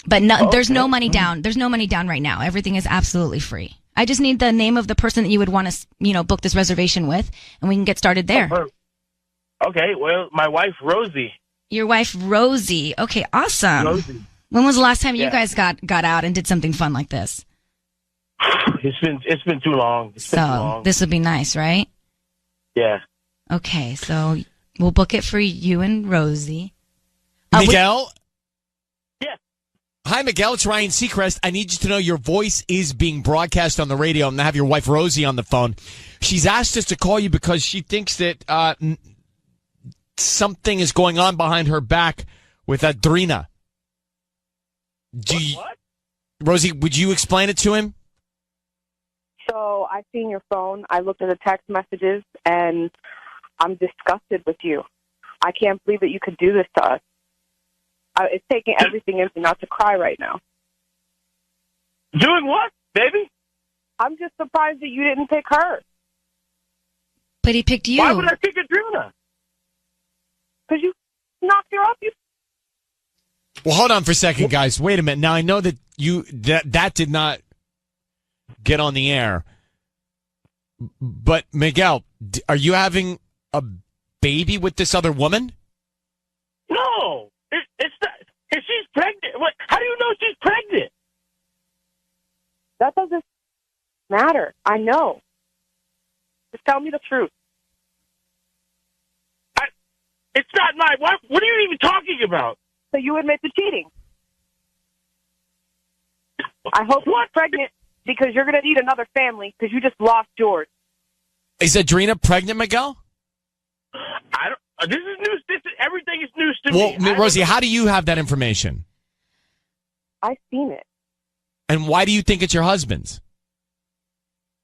But there's no money down. There's no money down right now. Everything is absolutely free. I just need the name of the person that you would want to, book this reservation with, and we can get started there. Okay, well, my wife, Rosie. Your wife, Rosie. Okay, awesome. Rosie. When was the last time you guys got out and did something fun like this? It's been too long. This would be nice, right? Yeah. Okay, so we'll book it for you and Rosie. Miguel? Yeah. Hi, Miguel. It's Ryan Seacrest. I need you to know your voice is being broadcast on the radio. I'm going to have your wife, Rosie, on the phone. She's asked us to call you because she thinks that something is going on behind her back with Adrena. What? Rosie, would you explain it to him? So I seen your phone. I looked at the text messages, and I'm disgusted with you. I can't believe that you could do this to us. It's taking everything in me not to cry right now. Doing what, baby? I'm just surprised that you didn't pick her. But he picked you. Why would I pick Adrena? Because you knocked her up. Well, hold on for a second, guys. Wait a minute. Now, I know that that did not get on the air. But Miguel, are you having a baby with this other woman? No, it's not. If she's pregnant, what? How do you know she's pregnant? That doesn't matter. I know. Just tell me the truth. It's not my. What are you even talking about? So you admit to cheating. I hope you're pregnant because you're going to need another family because you just lost yours. Is Adrena pregnant, Miguel? I don't. This is news. Everything is news to me. Well, Rosie, how do you have that information? I've seen it. And why do you think it's your husband's?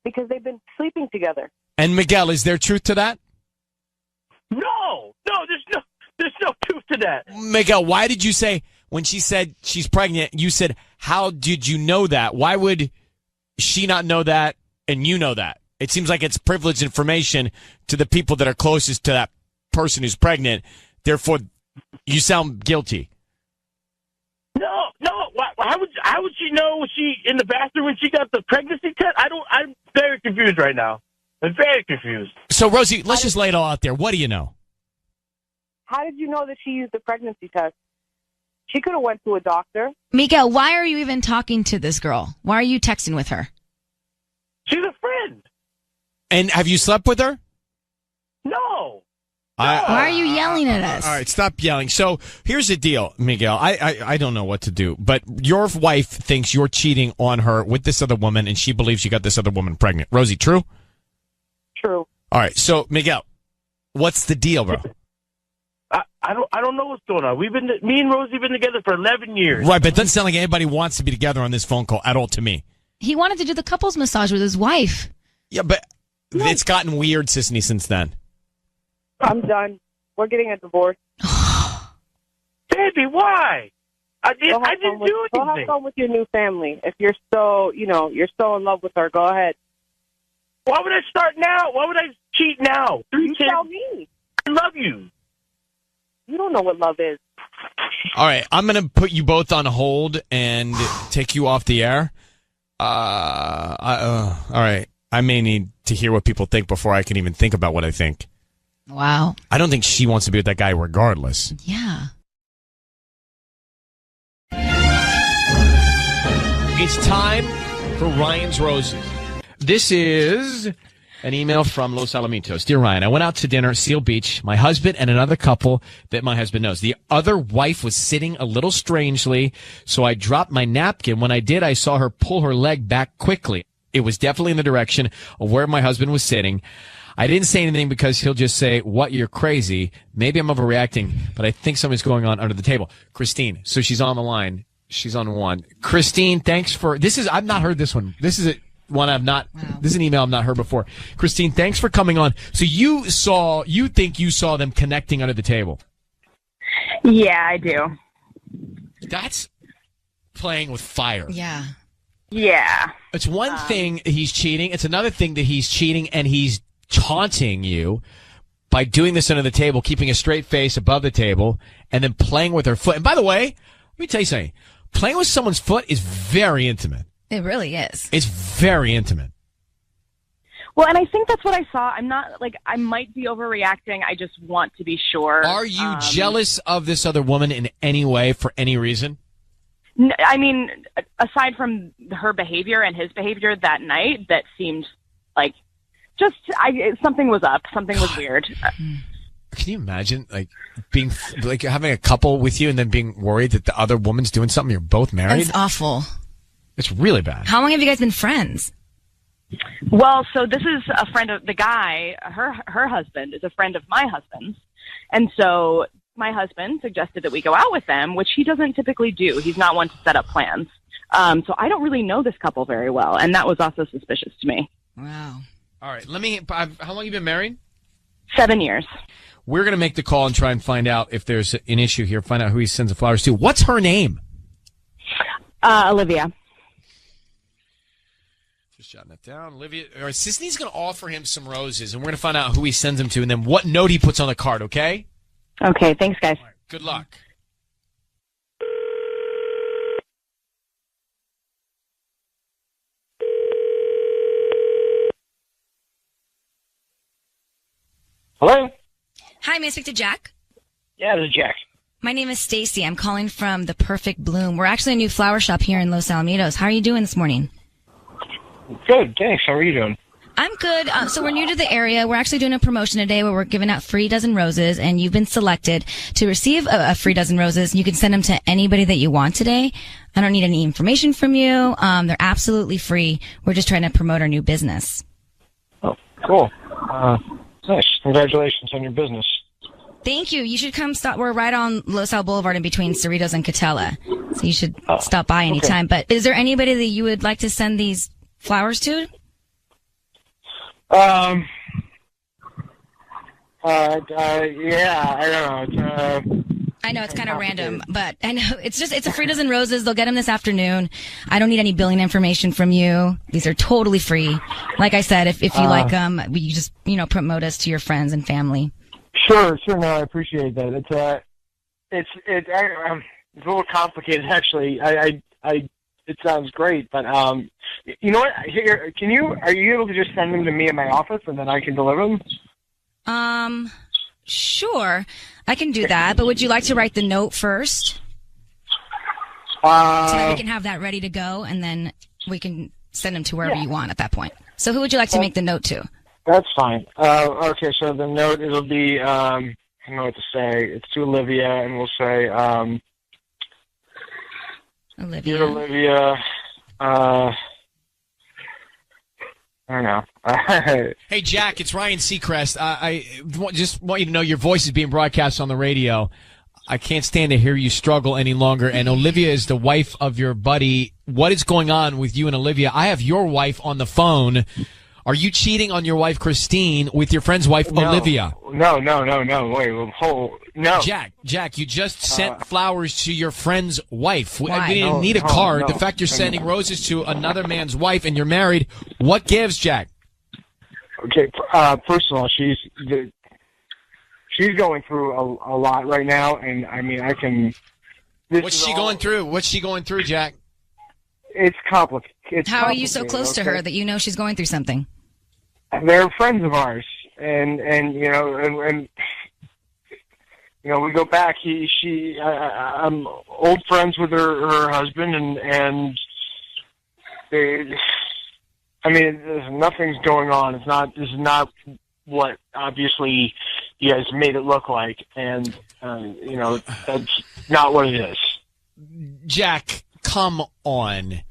Because they've been sleeping together. And Miguel, is there truth to that? No, there's no truth to that. Miguel, why did you say when she said she's pregnant, you said, how did you know that? Why would she not know that and you know that? It seems like it's privileged information to the people that are closest to that person who's pregnant. Therefore, you sound guilty. No. How would she know? Was she in the bathroom when she got the pregnancy test? I'm very confused right now. I'm very confused. So, Rosie, let's just lay it all out there. What do you know? How did you know that she used the pregnancy test? She could have went to a doctor. Miguel, why are you even talking to this girl? Why are you texting with her? She's a friend. And have you slept with her? No. Why are you yelling at us? All right, stop yelling. So here's the deal, Miguel. I don't know what to do, but your wife thinks you're cheating on her with this other woman, and she believes you got this other woman pregnant. Rosie, true? True. All right, so Miguel, what's the deal, bro? I don't know what's going on. Me and Rosie have been together for 11 years. Right, but it doesn't sound like anybody wants to be together on this phone call at all to me. He wanted to do the couples massage with his wife. Yeah, but it's gotten weird, Sisney, since then. I'm done. We're getting a divorce. Baby, why? I didn't do anything. Go have fun with your new family. If you're so in love with her, go ahead. Why would I start now? Why would I cheat now? You tell me. I love you. You don't know what love is. All right, I'm going to put you both on hold and take you off the air. All right. I may need to hear what people think before I can even think about what I think. Wow. I don't think she wants to be with that guy regardless. Yeah. It's time for Ryan's Roses. This is an email from Los Alamitos. Dear Ryan, I went out to dinner at Seal Beach. My husband and another couple that my husband knows. The other wife was sitting a little strangely, so I dropped my napkin. When I did, I saw her pull her leg back quickly. It was definitely in the direction of where my husband was sitting. I didn't say anything because he'll just say, what, you're crazy. Maybe I'm overreacting, but I think something's going on under the table. Christine, so she's on the line. She's on one. Christine, thanks for, I've not heard this one. This is this is an email I've not heard before. Christine, thanks for coming on. So you think you saw them connecting under the table? Yeah, I do. That's playing with fire. Yeah. Yeah. It's one thing he's cheating. It's another thing that he's cheating and he's taunting you by doing this under the table, keeping a straight face above the table, and then playing with her foot. And by the way, let me tell you something. Playing with someone's foot is very intimate. It really is. It's very intimate. Well, and I think that's what I saw. I'm not, I might be overreacting. I just want to be sure. Are you jealous of this other woman in any way for any reason? I mean, aside from her behavior and his behavior that night, that seemed like something was up. Something was weird. Can you imagine, being, having a couple with you and then being worried that the other woman's doing something? You're both married? It's awful. It's really bad. How long have you guys been friends? Well, so this is a friend of the guy. Her husband is a friend of my husband's. And so my husband suggested that we go out with them, which he doesn't typically do. He's not one to set up plans. So I don't really know this couple very well. And that was also suspicious to me. Wow. All right. How long have you been married? 7 years. We're going to make the call and try and find out if there's an issue here, find out who he sends the flowers to. What's her name? Olivia. Just jotting that down. Olivia. All right, Sisney's going to offer him some roses, and we're going to find out who he sends them to and then what note he puts on the card, okay? Okay, thanks, guys. All right, good luck. Hello? Hi, may I speak to Jack? Yeah, this is Jack. My name is Stacy. I'm calling from The Perfect Bloom. We're actually a new flower shop here in Los Alamitos. How are you doing this morning? Good, thanks. How are you doing? I'm good. So we're new to the area. We're actually doing a promotion today where we're giving out free dozen roses, and you've been selected to receive a free dozen roses. You can send them to anybody that you want today. I don't need any information from you. They're absolutely free. We're just trying to promote our new business. Oh, cool. Nice. Congratulations on your business. Thank you. You should come stop. We're right on Los Al Boulevard in between Cerritos and Catella. So you should stop by anytime. Okay. But is there anybody that you would like to send these flowers to? Yeah, I don't know. I know it's kind of random, but I know it's a free dozen roses. They'll get them this afternoon. I don't need any billing information from you. These are totally free. Like I said, if you like them, you just, promote us to your friends and family. Sure. No, I appreciate that. It's a little complicated, actually. It sounds great, but you know what? Here, are you able to just send them to me in my office, and then I can deliver them? Sure, I can do that. But would you like to write the note first, so that we can have that ready to go, and then we can send them to wherever you want at that point? So, who would you like to make the note to? That's fine. Okay, so the note, it'll be I don't know what to say. It's to Olivia, and we'll say Olivia. Dear Olivia, I don't know. Hey, Jack, it's Ryan Seacrest. I just want you to know your voice is being broadcast on the radio. I can't stand to hear you struggle any longer. And Olivia is the wife of your buddy. What is going on with you and Olivia? I have your wife on the phone. Are you cheating on your wife, Christine, with your friend's wife, Olivia? No. Wait, no. Jack, you just sent flowers to your friend's wife. Why? We didn't need a card. The fact you're sending roses to another man's wife and you're married, what gives, Jack? Okay, first of all, she's going through a lot right now, and I mean, What's she going through? What's she going through, Jack? It's complicated. How are you so close to her that you know she's going through something? They're friends of ours, and we go back. I'm old friends with her husband, and nothing's going on. This is not what obviously you guys made it look like, and that's not what it is. Jack, come on.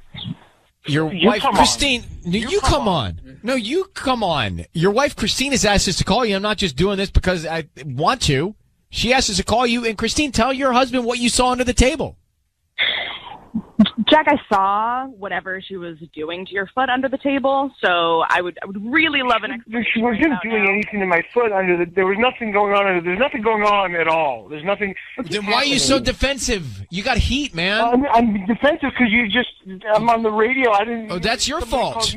Your wife, Christine, you come on. No, you come on. Your wife, Christine, has asked us to call you. I'm not just doing this because I want to. She asked us to call you. And, Christine, tell your husband what you saw under the table. Jack, I saw whatever she was doing to your foot under the table, so I would really love an explanation. She wasn't doing anything to my foot there was nothing going on. There's nothing going on at all. There's nothing. Then why are you so defensive? You got heat, man. I'm defensive because I'm on the radio. I didn't. Oh, that's your fault.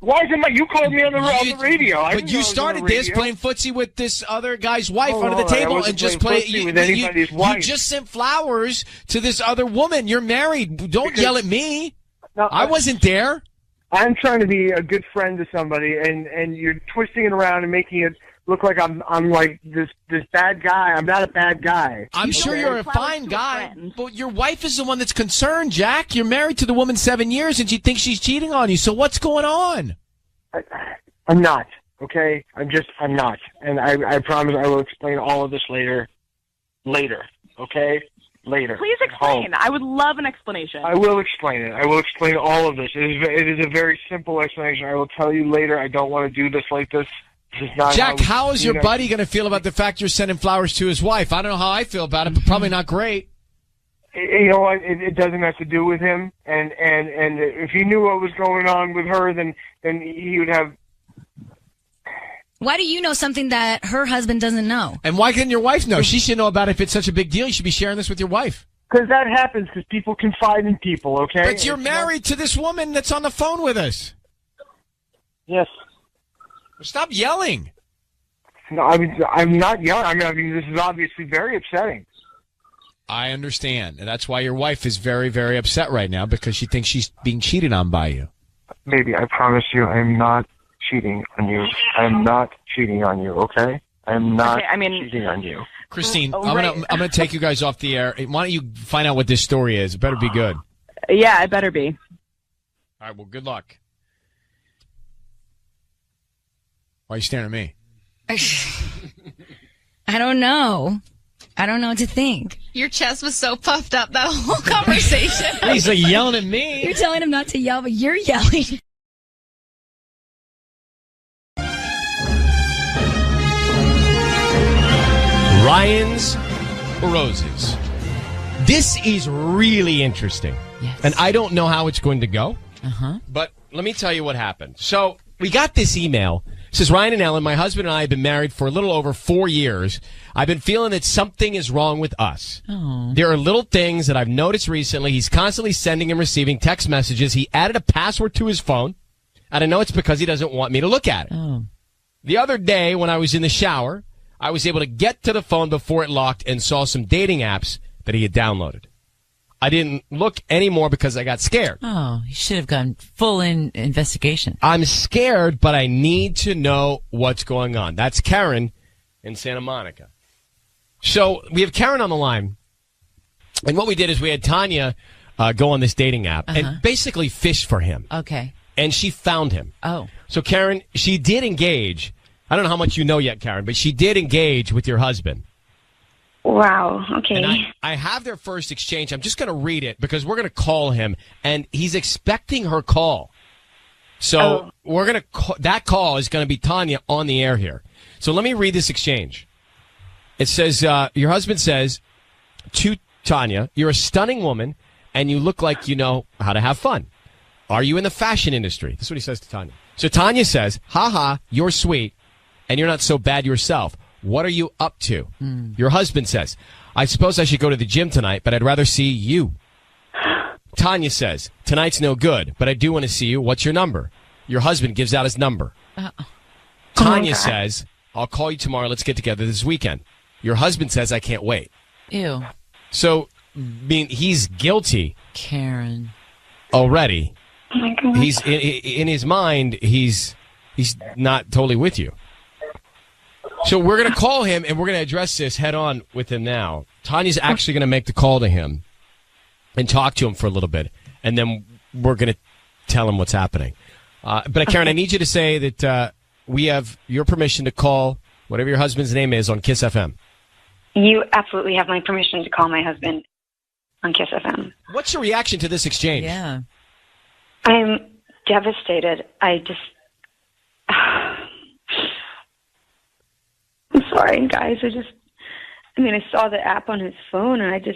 Why is it you called me on the radio? But you started this playing footsie with this other guy's wife under the table and just play with anybody's wife. You just sent flowers to this other woman. You're married. Don't yell at me. No, I wasn't there. I'm trying to be a good friend to somebody, and you're twisting it around and making it look like I'm like this bad guy. I'm not a bad guy. I'm sure you're a fine guy, but your wife is the one that's concerned, Jack. You're married to the woman 7 years, and she thinks she's cheating on you. So what's going on? I'm not, okay? I'm not. And I promise I will explain all of this later, okay? Later. Please explain. I would love an explanation. I will explain it. I will explain all of this. It is a very simple explanation. I will tell you later. I don't want to do this like this. Jack, how is your buddy going to feel about the fact you're sending flowers to his wife? I don't know how I feel about it, but probably not great. You know what? It doesn't have to do with him. And if he knew what was going on with her, then he would have. Why do you know something that her husband doesn't know? And why couldn't your wife know? She should know about it if it's such a big deal. You should be sharing this with your wife. Because that happens. Because people confide in people. Okay. But you're married to this woman that's on the phone with us. Yes. Stop yelling. No, I'm not yelling. I mean, this is obviously very upsetting. I understand. And that's why your wife is very, very upset right now because she thinks she's being cheated on by you. Baby, I promise you I'm not cheating on you. I'm not cheating on you, okay? I'm not Okay, I mean- cheating on you. Christine, Oh, I'm right. gonna take you guys off the air. Why don't you find out what this story is? It better be good. Yeah, it better be. All right. Well, good luck. Why are you staring at me? I don't know. I don't know what to think. Your chest was so puffed up that whole conversation. He's like yelling at me. You're telling him not to yell, but you're yelling. Ryan's Roses. This is really interesting. Yes. And I don't know how it's going to go. Uh-huh. But let me tell you what happened. So we got this email. It says, Ryan and Ellen, my husband and I have been married for a little over 4 years. I've been feeling that something is wrong with us. Oh. There are little things that I've noticed recently. He's constantly sending and receiving text messages. He added a password to his phone. And I know it's because he doesn't want me to look at it. Oh. The other day when I was in the shower, I was able to get to the phone before it locked and saw some dating apps that he had downloaded. I didn't look anymore because I got scared. Oh, you should have gone full in investigation. I'm scared, but I need to know what's going on. That's Karen in Santa Monica. So we have Karen on the line. And what we did is we had Tanya go on this dating app and basically fish for him. Okay. And she found him. Oh. So Karen, she did engage. I don't know how much you know yet, Karen, but she did engage with your husband. Wow. Okay. And I have their first exchange. I'm just going to read it because we're going to call him, and he's expecting her call. So we're going to that call is going to be Tanya on the air here. So let me read this exchange. It says, your husband says to Tanya, you're a stunning woman, and you look like you know how to have fun. Are you in the fashion industry? That's what he says to Tanya. So Tanya says, haha, you're sweet, and you're not so bad yourself. What are you up to? Your husband says, I suppose I should go to the gym tonight, but I'd rather see you. Tanya says, tonight's no good, but I do want to see you. What's your number? Your husband gives out his number. Tanya says, I'll call you tomorrow. Let's get together this weekend. Your husband says, I can't wait. Ew. So, I mean, he's guilty. Karen. Already. Oh my God. He's in his mind, he's not totally with you. So we're going to call him, and we're going to address this head on with him now. Tanya's actually going to make the call to him and talk to him for a little bit, and then we're going to tell him what's happening. But Karen, I need you to say that we have your permission to call whatever your husband's name is on Kiss FM. You absolutely have my permission to call my husband on Kiss FM. What's your reaction to this exchange? Yeah. I'm devastated. I'm sorry, guys. I saw the app on his phone, and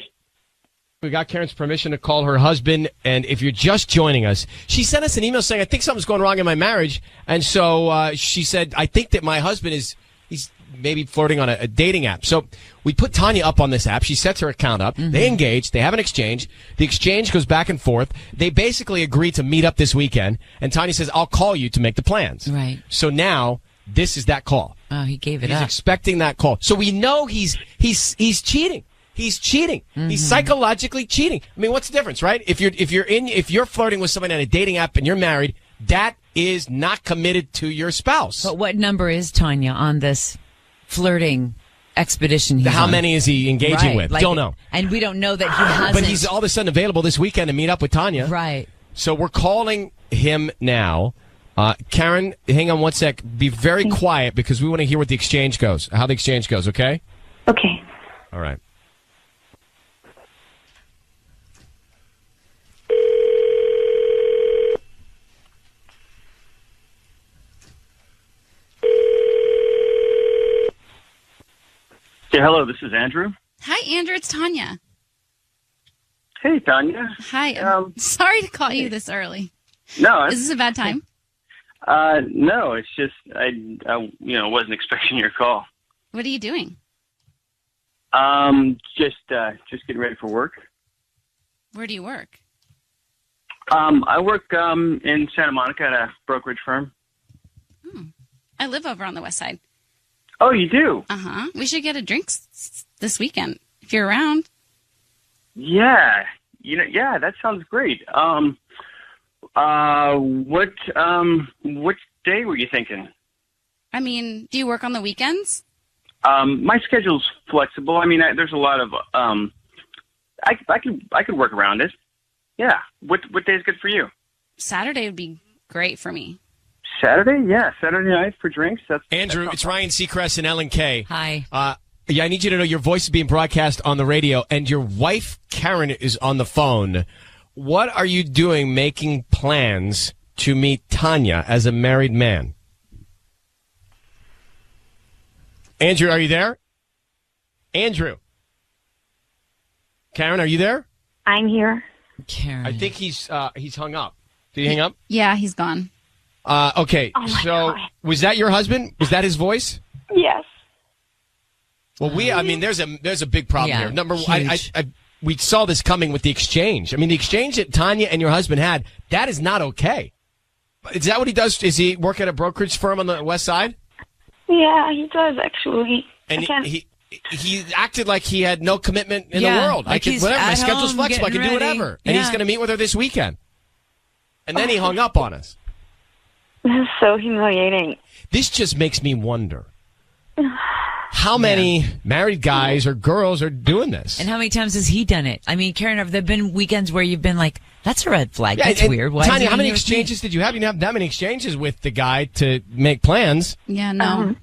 we got Karen's permission to call her husband, and if you're just joining us, she sent us an email saying, I think something's going wrong in my marriage, and so she said, I think that my husband he's maybe flirting on a dating app. So we put Tanya up on this app. She sets her account up. Mm-hmm. They engage. They have an exchange. The exchange goes back and forth. They basically agree to meet up this weekend, and Tanya says, I'll call you to make the plans. Right. So now this is that call. Oh, he gave it He's up. expecting that call. So we know he's cheating. He's cheating. Mm-hmm. He's psychologically cheating. I mean, what's the difference, right? If you're flirting with someone on a dating app and you're married, that is not committed to your spouse. But what number is Tanya on this flirting expedition he's How on? many is he engaging with? Don't know. And we don't know that he hasn't. But he's all of a sudden available this weekend to meet up with Tanya. Right. So we're calling him now. Karen, hang on one sec. Be very quiet because we want to hear what the exchange goes, how the exchange goes, okay? Okay. All right. Yeah, hello, this is Andrew. Hi, Andrew. It's Tanya. Hey, Tanya. Hi. I'm sorry to call you this early. No. Is this a bad time? No, it's just I wasn't expecting your call. What are you doing? Just getting ready for work. Where do you work? I work in Santa Monica at a brokerage firm. I live over on the west side. Oh, you do? Uh-huh. We should get a drink this weekend if you're around. Yeah. Yeah, that sounds great. What day were you thinking? I mean, do you work on the weekends? My schedule's flexible. I mean, there's a lot of I could work around it. Yeah. What day is good for you? Saturday would be great for me. Saturday? Yeah, Saturday night for drinks. Andrew, it's Ryan Seacrest and Ellen Kay. Hi. Yeah, I need you to know your voice is being broadcast on the radio, and your wife, Karen, is on the phone. What are you doing making plans to meet Tanya as a married man? Andrew, are you there? Andrew. Karen, are you there? I'm here. Karen. I think he's hung up. Did he hang up? Yeah, he's gone. Okay, Oh, my so God. was that your husband? Was that his voice? Yes. Well, I mean, there's a big problem Yeah, here. Number one, huge. we saw this coming with the exchange. I mean, the exchange that Tanya and your husband had, that is not okay. Is that what he does? Is he work at a brokerage firm on the west side? Yeah, he does actually. And I can't- he acted like he had no commitment in the Yeah, world. like I can he's whatever. My at schedule's home flexible. I can do getting ready. whatever. And he's Yeah. going to meet with her this weekend. And then he hung up on us. This is so humiliating. This just makes me wonder how many married guys or girls are doing this. And how many times has he done it? I mean, Karen, have there been weekends where you've been like, that's a red flag. Yeah, That's and weird. Why Tanya, is he how many here with me? exchanges did you have? You didn't have that many exchanges with the guy to make plans. Yeah, no.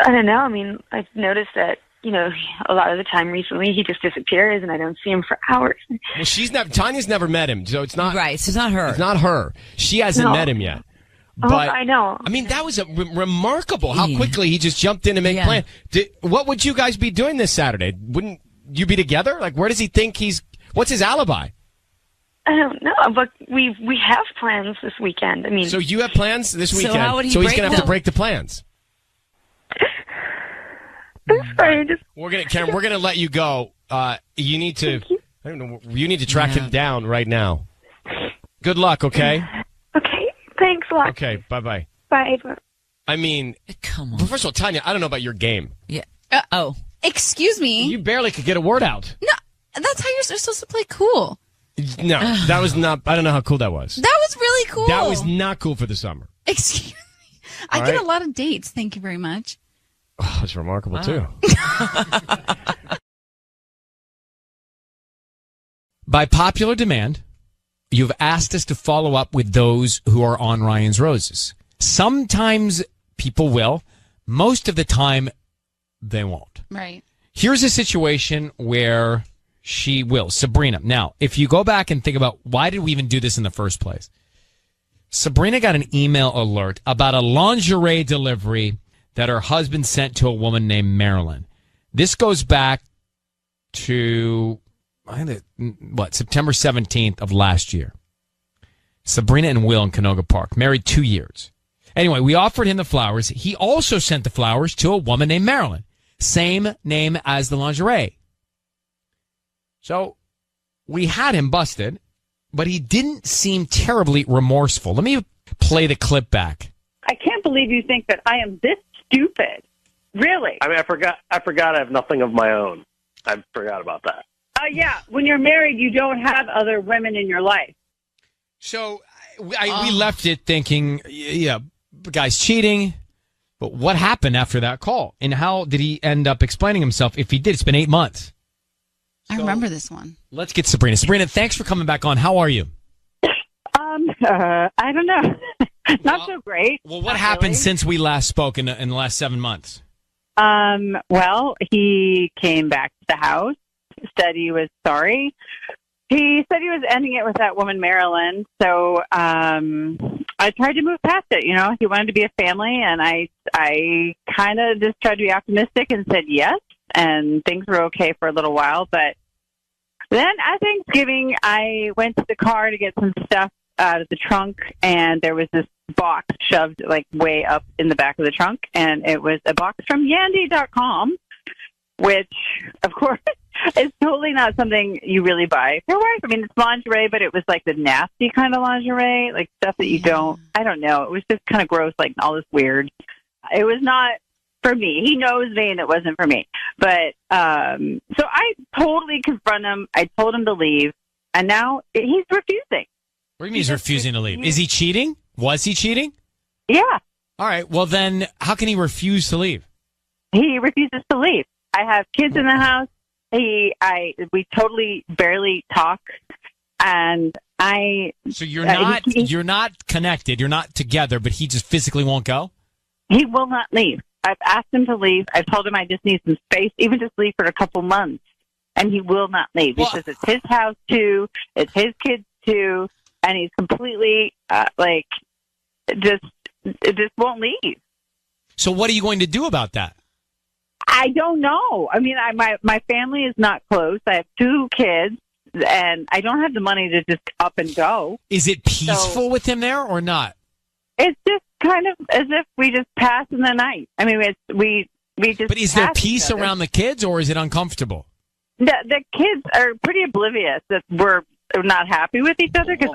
I don't know. I mean, I've noticed that, a lot of the time recently he just disappears and I don't see him for hours. Well, Tanya's never met him, so it's not right. So it's not her. It's not her. She hasn't No. met him yet. Oh, But I know. I mean, that was remarkable how quickly he just jumped in to make plans. What would you guys be doing this Saturday? Wouldn't you be together? Like, where does he think what's his alibi? I don't know, but we have plans this weekend. I mean, So you have plans this So weekend. how would he so he's break going to have to them? break the plans. I'm sorry. Karen, we're gonna let you go. You need to. I don't know. You need to track him down right now. Good luck. Okay. Okay. Thanks a lot. Okay. Bye. Bye. I mean, come on. Well, first of all, Tanya, I don't know about your game. Yeah. Excuse me. You barely could get a word out. No, that's how you're supposed to play cool. No, that was not. I don't know how cool that was. That was really cool. That was not cool for the summer. Excuse me. I All get right. a lot of dates. Thank you very much. Oh, that's remarkable too. By popular demand, you've asked us to follow up with those who are on Ryan's Roses. Sometimes people will. Most of the time, they won't. Right. Here's a situation where she will. Sabrina. Now, if you go back and think about why did we even do this in the first place? Sabrina got an email alert about a lingerie delivery that her husband sent to a woman named Marilyn. This goes back to, September 17th of last year. Sabrina and Will in Canoga Park, married 2 years. Anyway, we offered him the flowers. He also sent the flowers to a woman named Marilyn. Same name as the lingerie. So we had him busted, but he didn't seem terribly remorseful. Let me play the clip back. I can't believe you think that I am this stupid. Really? I mean, I forgot I have nothing of my own. I forgot about that. Yeah. When you're married, you don't have other women in your life. So we left it thinking, yeah, the guy's cheating. But what happened after that call? And how did he end up explaining himself if he did? It's been 8 months. I remember this one. Let's get Sabrina. Sabrina, thanks for coming back on. How are you? I don't know. Not so great. Well, what happened since we last spoke in the last 7 months? Well, he came back to the house, said he was sorry. He said he was ending it with that woman, Marilyn. So I tried to move past it. He wanted to be a family, and I kind of just tried to be optimistic and said yes, and things were okay for a little while. But then at Thanksgiving, I went to the car to get some stuff out of the trunk, and there was this box shoved like way up in the back of the trunk, and it was a box from Yandy.com, which, of course, is totally not something you really buy for your wife. I mean, it's lingerie, but it was like the nasty kind of lingerie, like stuff that you I don't know. It was just kind of gross, like all this weird. It was not for me. He knows me, and it wasn't for me. But so I totally confront him. I told him to leave, and now he's refusing. What do you mean he's refusing to leave? Is he cheating? Was he cheating? Yeah. All right. Well, then how can he refuse to leave? He refuses to leave. I have kids in the house. We totally barely talk, and So you're not connected. You're not together, but he just physically won't go. He will not leave. I've asked him to leave. I've told him I just need some space, even just leave for a couple months, and he will not leave. He says it's his house too, it's his kids too, and he's completely just won't leave. So what are you going to do about that? I don't know. I mean, my family is not close. I have 2 kids, and I don't have the money to just up and go. Is it peaceful with him there or not? It's just kind of as if we just pass in the night. I mean, we just. But is there pass peace each other. around the kids, or is it uncomfortable? The kids are pretty oblivious that we're not happy with each other because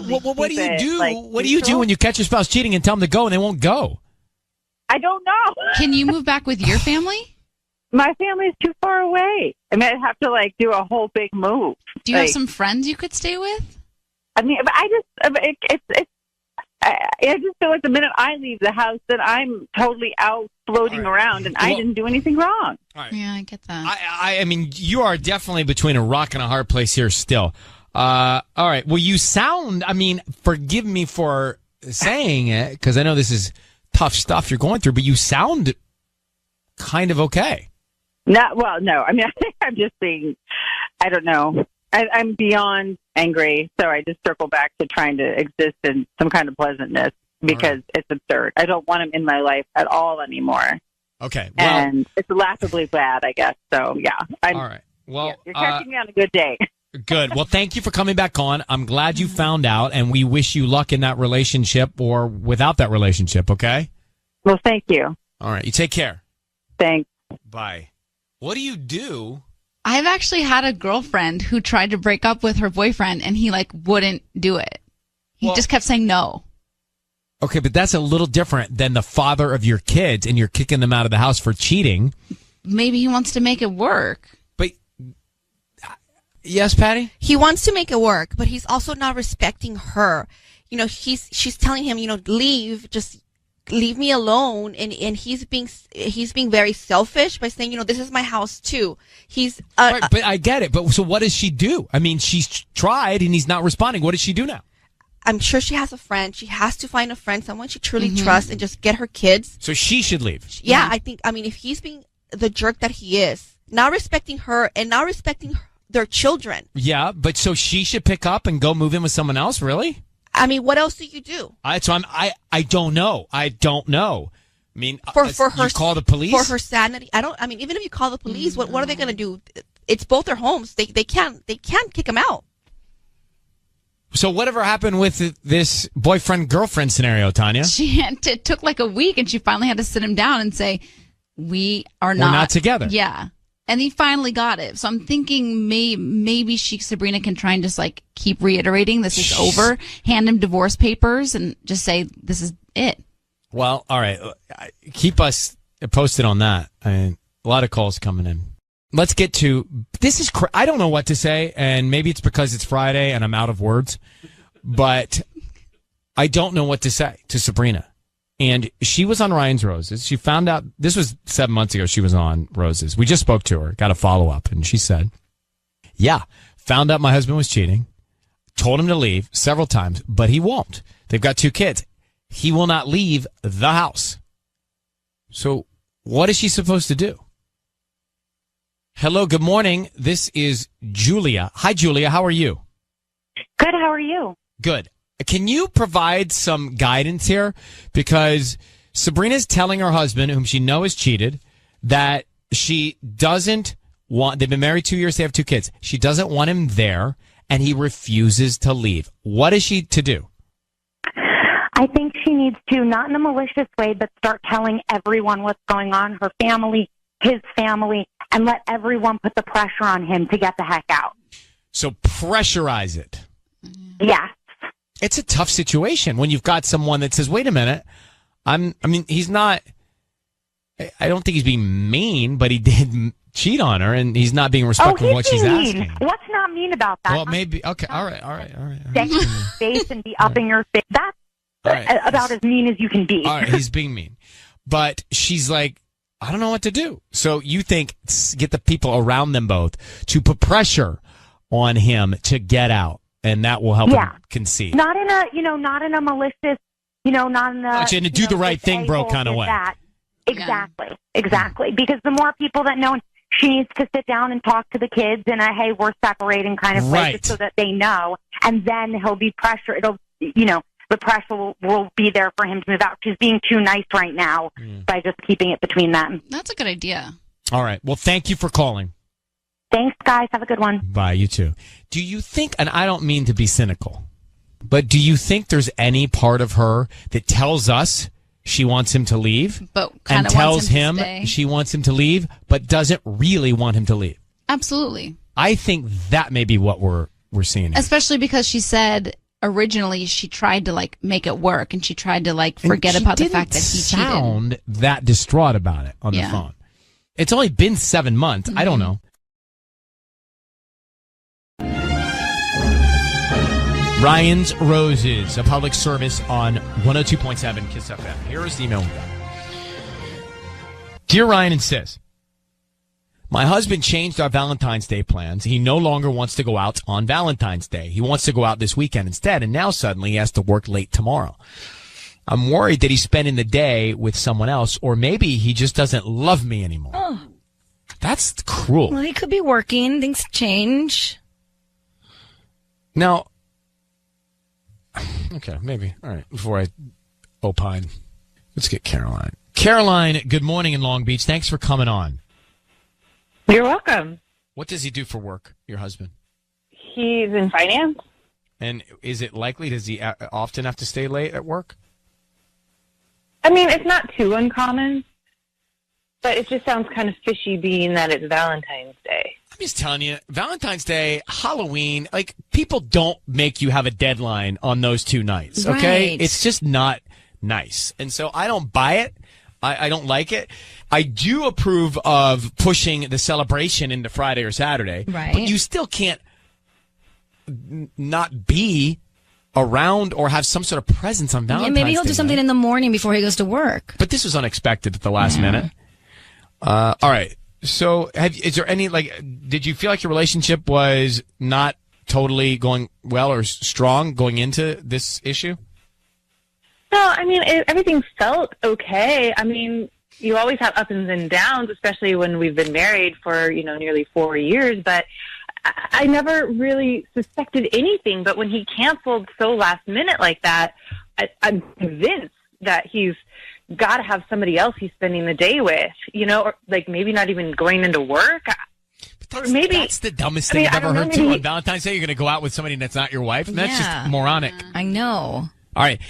What do you do? What do you do when you catch your spouse cheating and tell them to go and they won't go? I don't know. Can you move back with your family? My family is too far away. I mean, I'd have to do a whole big move. Do you have some friends you could stay with? I mean, I just feel like the minute I leave the house that I'm totally out floating around and I didn't do anything wrong. Yeah, I get that. I mean, you are definitely between a rock and a hard place here still. All right. Well, you sound, I mean, forgive me for saying it, because I know this is tough stuff you're going through, but you sound kind of okay. No. I mean, I think I'm just being, I don't know. I'm beyond angry, so I just circle back to trying to exist in some kind of pleasantness because it's absurd. I don't want him in my life at all anymore. Okay. Well, and it's laughably bad, I guess. So, yeah. All right. Well, you're catching me on a good day. Good. Well, thank you for coming back on. I'm glad you found out, and we wish you luck in that relationship or without that relationship, okay? Well, thank you. All right. You take care. Thanks. Bye. What do you do? I've actually had a girlfriend who tried to break up with her boyfriend, and he wouldn't do it. He just kept saying no. Okay, but that's a little different than the father of your kids, and you're kicking them out of the house for cheating. Maybe he wants to make it work. But yes, Patty? He wants to make it work, but he's also not respecting her. You know, she's telling him, leave, just leave me alone, and he's being very selfish by saying, this is my house too. He's right, but I get it. But so what does she do? I mean, she's tried and he's not responding. What does she do now? I'm sure she has a friend. She has to find a friend, someone she truly trusts, and just get her kids. So she should leave. Yeah, I mean, if he's being the jerk that he is, not respecting her and not respecting their children. Yeah, but so she should pick up and go move in with someone else, really? I mean, what else do you do? I don't know. I mean, for her, you call the police for her sanity. I mean, even if you call the police, what are they going to do? It's both their homes. They can't kick him out. So whatever happened with this boyfriend-girlfriend scenario, Tanya? It took a week, and she finally had to sit him down and say, we're not together. Yeah. And he finally got it. So I'm thinking maybe Sabrina can try and just keep reiterating this is over, hand him divorce papers, and just say this is it. Well, all right. Keep us posted on that. I mean, a lot of calls coming in. Let's get to this. I don't know what to say, and maybe it's because it's Friday and I'm out of words, but I don't know what to say to Sabrina. And she was on Ryan's Roses. She found out, this was 7 months ago, she was on Roses. We just spoke to her, got a follow-up, and she said, yeah, found out my husband was cheating, told him to leave several times, but he won't. They've got 2 kids. He will not leave the house. So what is she supposed to do? Hello, good morning. This is Julia. Hi, Julia. How are you? Good. How are you? Good. Can you provide some guidance here? Because Sabrina's telling her husband, whom she knows has cheated, that she doesn't want, they've been married 2 years, they have 2 kids. She doesn't want him there, and he refuses to leave. What is she to do? I think she needs to, not in a malicious way, but start telling everyone what's going on, her family, his family, and let everyone put the pressure on him to get the heck out. So pressurize it. Yeah. It's a tough situation when you've got someone that says, wait a minute, he's not, I don't think he's being mean, but he did cheat on her, and he's not being respectful of what she's asking. What's not mean about that? Well, maybe, okay, all right. Stay in your face and be up in your face. That's about as mean as you can be. All right, he's being mean. But she's like, I don't know what to do. So you think get the people around them both to put pressure on him to get out, and that will help him concede. Not in a malicious, not in a to do the right thing, bro, kind of way. That. Exactly. Because the more people that know, she needs to sit down and talk to the kids in a, hey, we're separating kind of way, just so that they know, and then he'll be pressure. It'll, the pressure will be there for him to move out. She's being too nice right now by just keeping it between them. That's a good idea. All right. Well, thank you for calling. Thanks, guys. Have a good one. Bye. You too. Do you think, and I don't mean to be cynical, but do you think there's any part of her that tells us she wants him to leave, but and tells him to stay? She wants him to leave, but doesn't really want him to leave? Absolutely. I think that may be what we're seeing here. Especially because she said originally she tried to make it work, and she tried to forget about the fact that he cheated. Sound that distraught about it on the phone. It's only been 7 months. I don't know. Ryan's Roses, a public service on 102.7 KISS FM. Here is the email we got. Dear Ryan and Sis, my husband changed our Valentine's Day plans. He no longer wants to go out on Valentine's Day. He wants to go out this weekend instead, and now suddenly he has to work late tomorrow. I'm worried that he's spending the day with someone else, or maybe he just doesn't love me anymore. Oh. That's cruel. Well, he could be working. Things change. Now, okay, maybe. All right, before I opine, let's get Caroline. Caroline, good morning in Long Beach. Thanks for coming on. You're welcome. What does he do for work, your husband? He's in finance. And is it likely, does he often have to stay late at work? I mean, it's not too uncommon, but it just sounds kind of fishy being that it's Valentine's Day. I'm just telling you, Valentine's Day, Halloween, people don't make you have a deadline on those 2 nighs, okay? Right. It's just not nice. And so I don't buy it. I don't like it. I do approve of pushing the celebration into Friday or Saturday. Right. But you still can't not be around or have some sort of presence on Valentine's Day. Maybe he'll do something in the morning before he goes to work. But this was unexpected at the last minute. All right. So is there any, did you feel like your relationship was not totally going well or strong going into this issue? No, I mean, everything felt okay. I mean, you always have ups and downs, especially when we've been married for, nearly 4 years. But I never really suspected anything. But when he canceled so last minute like that, I'm convinced that he's got to have somebody else he's spending the day with, or maybe not even going into work. That's the dumbest thing I've ever heard, too. On Valentine's Day, you're going to go out with somebody that's not your wife? That's just moronic. I know. All right.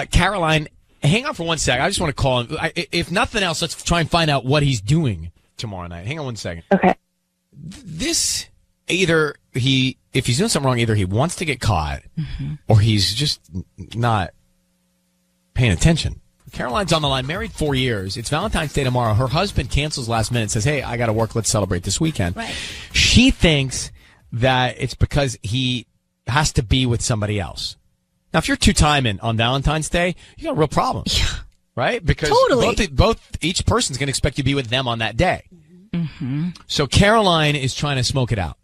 Caroline, hang on for 1 second. I just want to call him. If nothing else, let's try and find out what he's doing tomorrow night. Hang on 1 second. Okay. This, if he's doing something wrong, either he wants to get caught or he's just not paying attention. Caroline's on the line, married 4 years. It's Valentine's Day tomorrow. Her husband cancels last minute, says, hey, I got to work. Let's celebrate this weekend. Right. She thinks that it's because he has to be with somebody else. Now, if you're two-timing on Valentine's Day, you got a real problem. Yeah. Right? Because each person's going to expect you to be with them on that day. Mm-hmm. So Caroline is trying to smoke it out.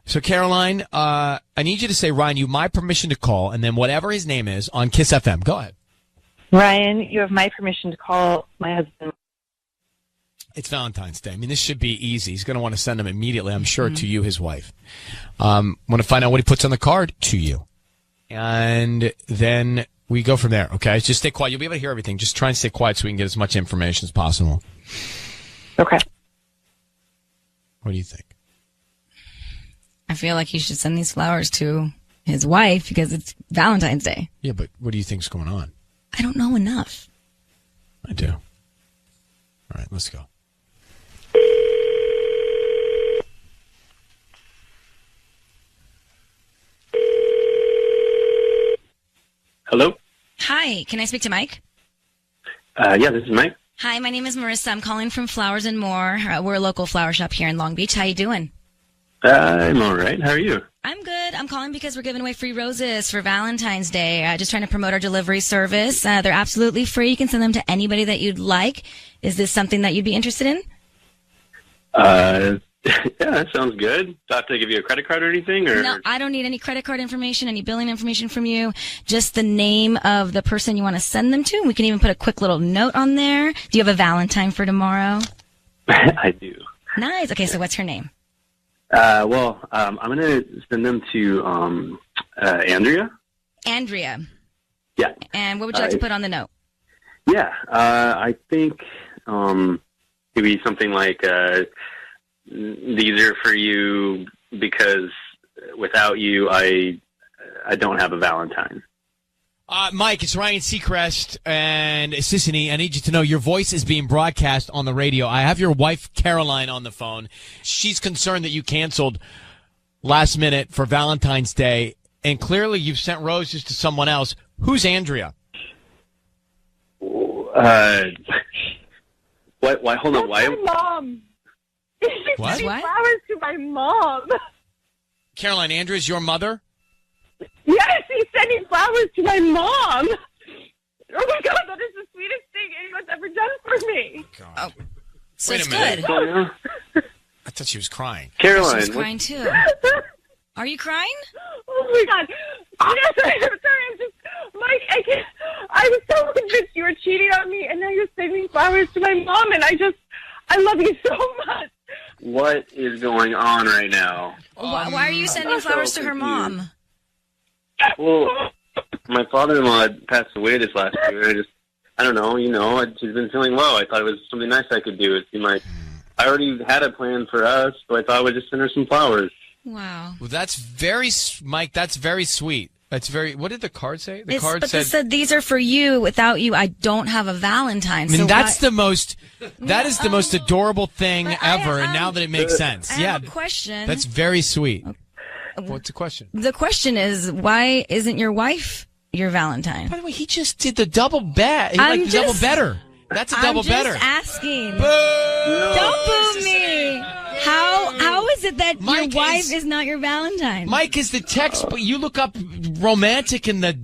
So Caroline, I need you to say, Ryan, you have my permission to call, and then whatever his name is on KISS FM. Go ahead. Ryan, you have my permission to call my husband. It's Valentine's Day. I mean, this should be easy. He's going to want to send them immediately, I'm sure, to you, his wife. Want to find out what he puts on the card? To you. And then we go from there, okay? Just stay quiet. You'll be able to hear everything. Just try and stay quiet so we can get as much information as possible. Okay. What do you think? I feel like he should send these flowers to his wife because it's Valentine's Day. Yeah, but what do you think's going on? I don't know enough. I do. All right, let's go. Hello? Hi, can I speak to Mike? Yeah, this is Mike. Hi, my name is Marissa. I'm calling from Flowers and More. We're a local flower shop here in Long Beach. How you doing? I'm all right. How are you? I'm good. I'm calling because we're giving away free roses for Valentine's Day. Just trying to promote our delivery service. They're absolutely free. You can send them to anybody that you'd like. Is this something that you'd be interested in? Yeah, that sounds good. Do I have to give you a credit card or anything? Or? No, I don't need any credit card information, any billing information from you. Just the name of the person you want to send them to. We can even put a quick little note on there. Do you have a Valentine for tomorrow? I do. Nice. Okay, so what's her name? I'm going to send them to Andrea. Andrea. Yeah. And what would you like to put on the note? Yeah, I think maybe something like these are for you because without you, I don't have a Valentine. Mike, it's Ryan Seacrest and Sissany. I need you to know your voice is being broadcast on the radio. I have your wife, Caroline, on the phone. She's concerned that you canceled last minute for Valentine's Day, and clearly you've sent roses to someone else. Who's Andrea? Why? Hold on. Why? My mom. She's What? sending flowers to my mom. Caroline, Andrea's your mother? Yes, he's sending flowers to my mom. Oh my God, that is the sweetest thing anyone's ever done for me. God. So Wait it's a minute. good. I thought she was crying. Caroline. She's crying too. Are you crying? Oh my God. Yes, I'm sorry. I'm just, Mike, I was so convinced you were cheating on me, and now you're sending flowers to my mom, and I love you so much. What is going on right now? Why are you sending I'm so flowers to her confused. mom? Well, my father-in-law had passed away this last year. I don't know, she's been feeling low. I thought it was something nice I could do. It seemed like I already had a plan for us, so I thought I would just send her some flowers. Wow. Well, Mike, that's very sweet. What did the card say? The card It said, these are for you. Without you, I don't have a Valentine. I mean, So that why- is the most adorable thing ever, and now that it makes sense. I have a question. That's very sweet. What's the question? The question is, why isn't your wife your Valentine? By the way, he just did the double bet. I'm the double just- better. That's a double better. I'm just asking. Don't boo me. How is it that your wife is not your Valentine? Mike is the text, but you look up romantic in the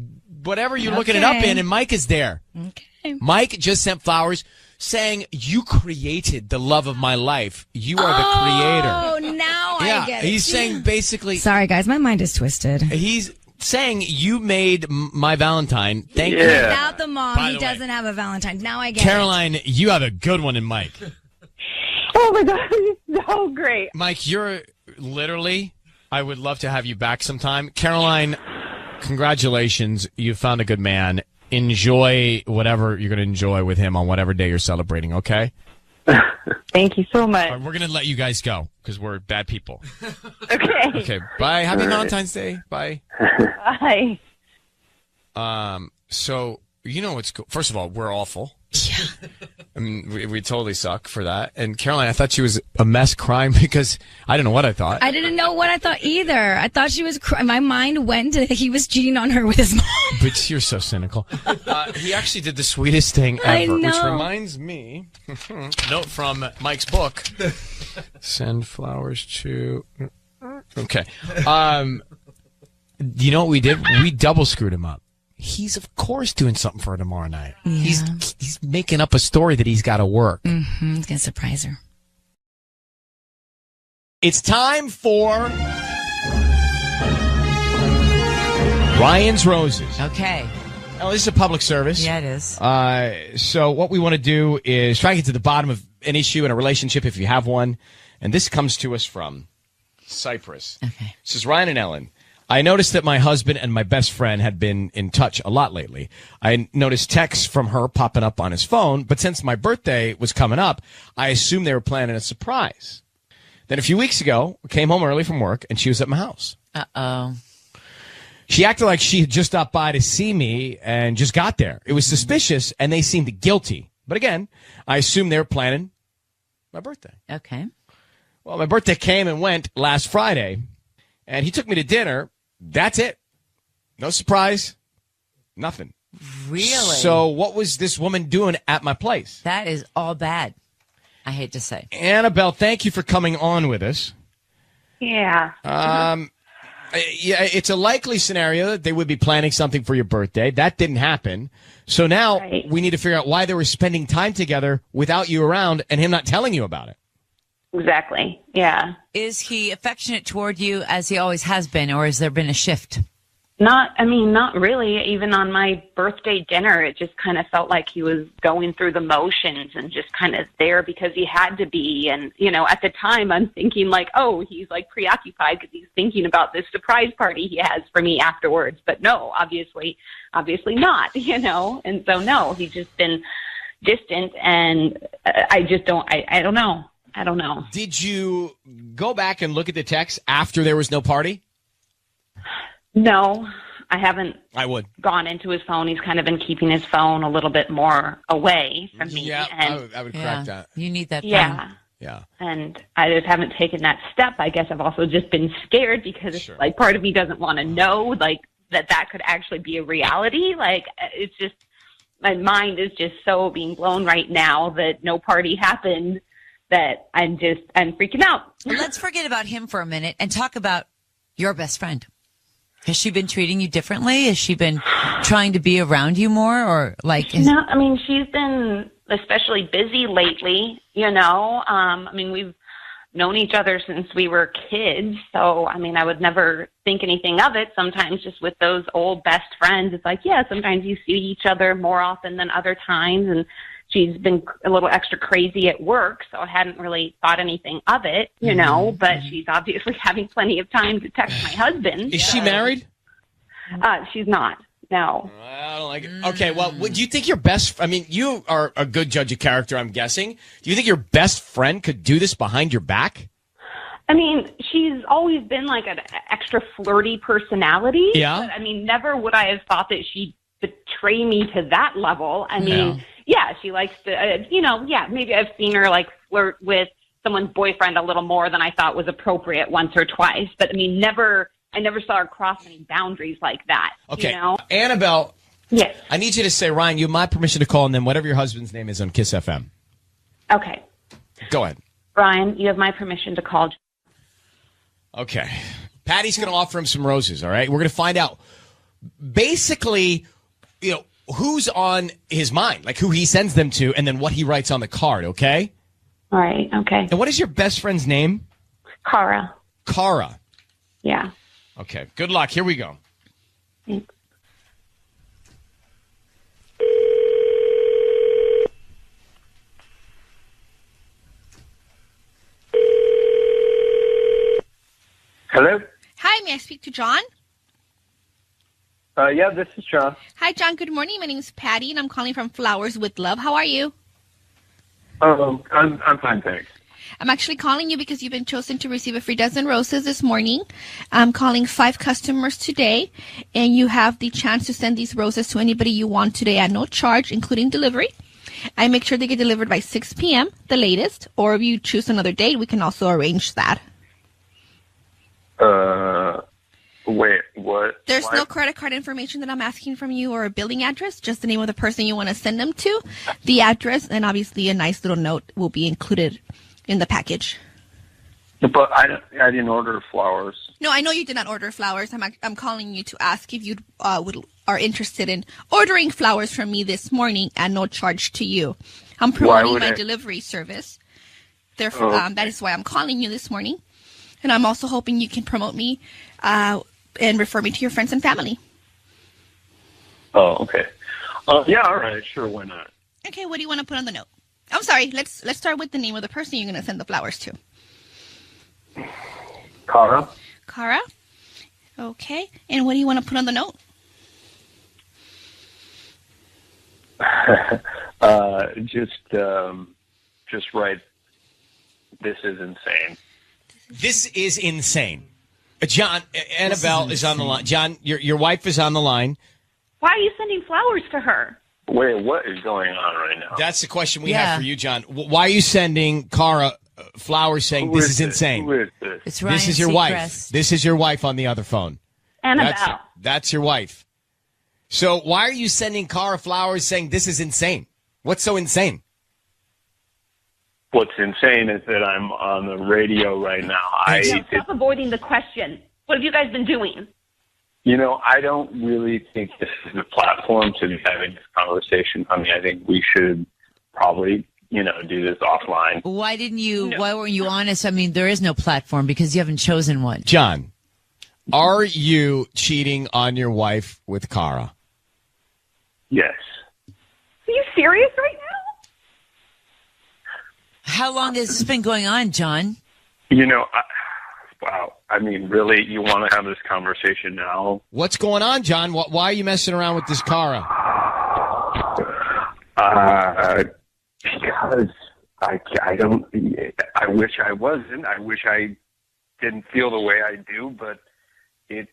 whatever you're looking it up in, and Mike is there. Okay. Mike just sent flowers saying, you created the love of my life. You are the creator. Oh, now I get it. He's saying basically... Sorry, guys. My mind is twisted. He's saying you made my Valentine. Thank you. Without the mom, By he the way, doesn't have a Valentine. Now I get Caroline, you have a good one in Mike. Oh my God, he's so great. Mike, you're literally... I would love to have you back sometime. Caroline, congratulations. You found a good man. Enjoy whatever you're going to enjoy with him on whatever day you're celebrating, okay? Thank you so much. All right, we're going to let you guys go because we're bad people. Okay. Okay, bye. Happy All right. Valentine's Day. Bye. Bye. So, you know what's cool? First of all, we're awful. Yeah. I mean, we totally suck for that. And Caroline, I thought she was a mess crying because I don't know what I thought. I didn't know what I thought either. I thought she was my mind went to he was cheating on her with his mom. But you're so cynical. He actually did the sweetest thing I ever, which know. reminds me, note from Mike's book, send flowers to, okay. You know what we did? We double screwed him up. He's, of course, doing something for her tomorrow night. Yeah. He's making up a story that he's got to work. Mm-hmm. He's going to surprise her. It's time for Ryan's Roses. Okay. Now, this is a public service. Yeah, it is. So what we want to do is try to get to the bottom of an issue in a relationship if you have one. And this comes to us from Cyprus. Okay. This is Ryan and Ellen. I noticed that my husband and my best friend had been in touch a lot lately. I noticed texts from her popping up on his phone, but since my birthday was coming up, I assumed they were planning a surprise. Then a few weeks ago, I came home early from work, and she was at my house. Uh-oh. She acted like she had just stopped by to see me and just got there. It was suspicious, and they seemed guilty. But again, I assumed they were planning my birthday. Okay. Well, my birthday came and went last Friday, and he took me to dinner. That's it. No surprise. Nothing. Really? So what was this woman doing at my place? That is all bad. I hate to say. Annabelle, thank you for coming on with us. Yeah. Yeah, it's a likely scenario that they would be planning something for your birthday. That didn't happen. So now we need to figure out why they were spending time together without you around and him not telling you about it. Exactly. Yeah. Is he affectionate toward you as he always has been, or has there been a shift? Not really. Even on my birthday dinner, it just kind of felt like he was going through the motions and just kind of there because he had to be. And, at the time I'm thinking like, oh, he's like preoccupied because he's thinking about this surprise party he has for me afterwards. But no, obviously not, And so no, he's just been distant, and I don't know. I don't know. Did you go back and look at the text after there was no party? No, I haven't. I would gone into his phone. He's kind of been keeping his phone a little bit more away from me. Yeah, and I would crack that. You need that. Yeah. phone. Yeah. And I just haven't taken that step. I guess I've also just been scared because it's like part of me doesn't want to know like that could actually be a reality. Like it's just my mind is just so being blown right now that no party happened that I'm freaking out. Well, let's forget about him for a minute and talk about your best friend. Has she been treating you differently? Has she been trying to be around you more, or like? No, I mean, she's been especially busy lately. We've known each other since we were kids, so I mean, I would never think anything of it. Sometimes, just with those old best friends, it's like, yeah, sometimes you see each other more often than other times, and she's been a little extra crazy at work, so I hadn't really thought anything of it, but she's obviously having plenty of time to text my husband. Is she married? She's not. No. I don't like it. Okay, well, do you think you are a good judge of character, I'm guessing. Do you think your best friend could do this behind your back? I mean, she's always been like an extra flirty personality. Yeah. But, never would I have thought that she'd betray me to that level. I mean, yeah, she likes to, maybe I've seen her like flirt with someone's boyfriend a little more than I thought was appropriate once or twice. But I never saw her cross any boundaries like that. Okay. Annabelle. Yes. I need you to say, Ryan, you have my permission to call, and then whatever your husband's name is on Kiss FM. Okay. Go ahead. Ryan, you have my permission to call. Okay. Patty's going to offer him some roses, all right? We're going to find out basically, who's on his mind, like who he sends them to, and then what he writes on the card, okay? All right, okay. And what is your best friend's name? Cara. Cara. Yeah. Okay, good luck. Here we go. Thanks. Hello? Hi, may I speak to John? Yeah, this is John. Hi, John. Good morning. My name is Patty, and I'm calling from Flowers with Love. How are you? I'm fine, thanks. I'm actually calling you because you've been chosen to receive a free dozen roses this morning. I'm calling 5 customers today, and you have the chance to send these roses to anybody you want today at no charge, including delivery. I make sure they get delivered by 6 p.m., the latest, or if you choose another date, we can also arrange that. Wait, what? There's no credit card information that I'm asking from you or a billing address, just the name of the person you want to send them to, the address, and obviously a nice little note will be included in the package. But I didn't order flowers. No, I know you did not order flowers. I'm calling you to ask if you are interested in ordering flowers from me this morning at no charge to you. I'm promoting my delivery service. Therefore, that is why I'm calling you this morning. And I'm also hoping you can promote me and refer me to your friends and family. Oh, okay. Yeah, all right, sure, why not? Okay, what do you want to put on the note? I'm sorry, let's start with the name of the person you're going to send the flowers to. Cara. Cara? Okay, and what do you want to put on the note? Just write, "This is insane." This is insane. John, Annabelle is on the line. John, your wife is on the line. Why are you sending flowers to her? Wait, what is going on right now? That's the question we have for you, John. Why are you sending Cara flowers saying this is insane? Who is this? It's Ryan This is your Seacrest. wife. This is your wife on the other phone. Annabelle. That's your wife. So why are you sending Cara flowers saying this is insane? What's so insane? what's insane is that I'm on the radio right now. Stop avoiding the question. What have you guys been doing? I don't really think this is the platform to be having this conversation, honey. I think we should probably, do this offline. Why weren't you honest? I mean, there is no platform because you haven't chosen one. John, are you cheating on your wife with Cara? Yes. Are you serious right now? How long has this been going on, John? Wow. I mean, really, you want to have this conversation now? What's going on, John? Why are you messing around with this Cara? Because I wish I wasn't. I wish I didn't feel the way I do, but it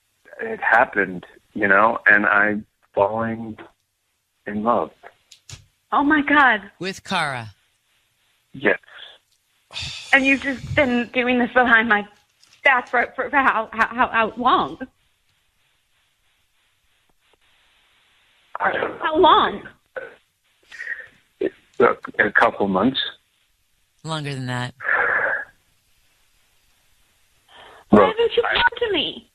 happened, and I'm falling in love. Oh my God. With Cara. Yes. And you've just been doing this behind my back for how long? How long? A couple months. Longer than that. Why haven't you come to me?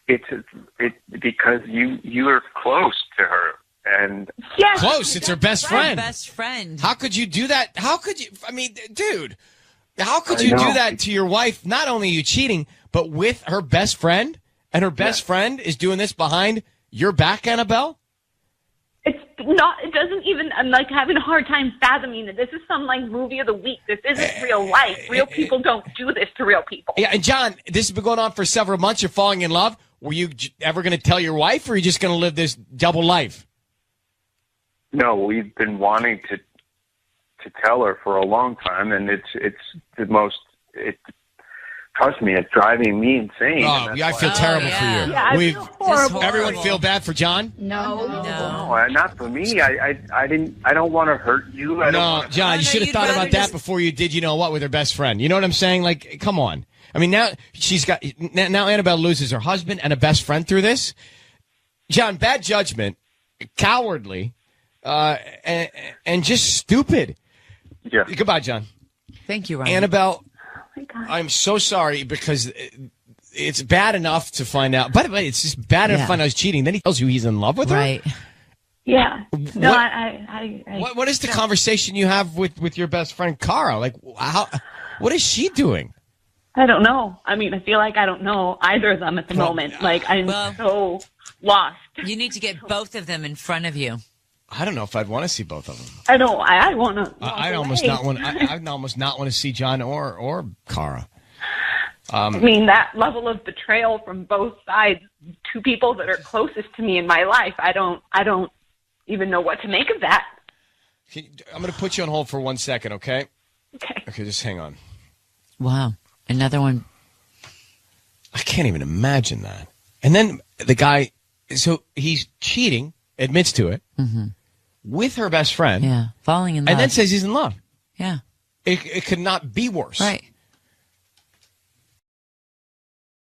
It's because you are close to her, and yes, close. It's her best friend. Best friend. How could you do that? How could you? I mean, dude, how could you do that to your wife? Not only are you cheating, but with her best friend, and her best friend is doing this behind your back, Annabelle. It's not. It doesn't even. I'm like having a hard time fathoming that this is some like movie of the week. This isn't real life. Real people don't do this to real people. Yeah, and John, this has been going on for several months. You're falling in love. Were you ever going to tell your wife, or are you just going to live this double life? No, we've been wanting to tell her for a long time, and it's the most. Trust me, it's driving me insane. Oh, I feel terrible for you. Yeah, I feel horrible. Everyone feel bad for John? No, not for me. I don't want to hurt you. John, you should have thought about that before you did. You know what? With her best friend. You know what I'm saying? Like, come on. I mean, now now Annabelle loses her husband and a best friend through this. John, bad judgment, cowardly, and just stupid. Yeah. Goodbye, John. Thank you, Ryan. Annabelle, I'm so sorry because it's bad enough to find out. By the way, it's just bad enough to find out he's cheating. Then he tells you he's in love with her. Right. Yeah. No, What is the conversation you have with your best friend Cara? Like, what is she doing? I don't know. I mean, I feel like I don't know either of them at the moment. Like, I'm so lost. You need to get both of them in front of you. I don't know if I'd want to see both of them. I don't. I want to. I'd almost not want. I'd almost not want to see John or Cara. I mean, that level of betrayal from both sides, two people that are closest to me in my life. I don't even know what to make of that. I'm going to put you on hold for 1 second, okay? Okay. Okay, just hang on. Wow, another one. I can't even imagine that. And then the guy, so he's cheating, admits to it. Mm-hmm. With her best friend. Yeah, falling in love. And then says he's in love. Yeah. It could not be worse. Right.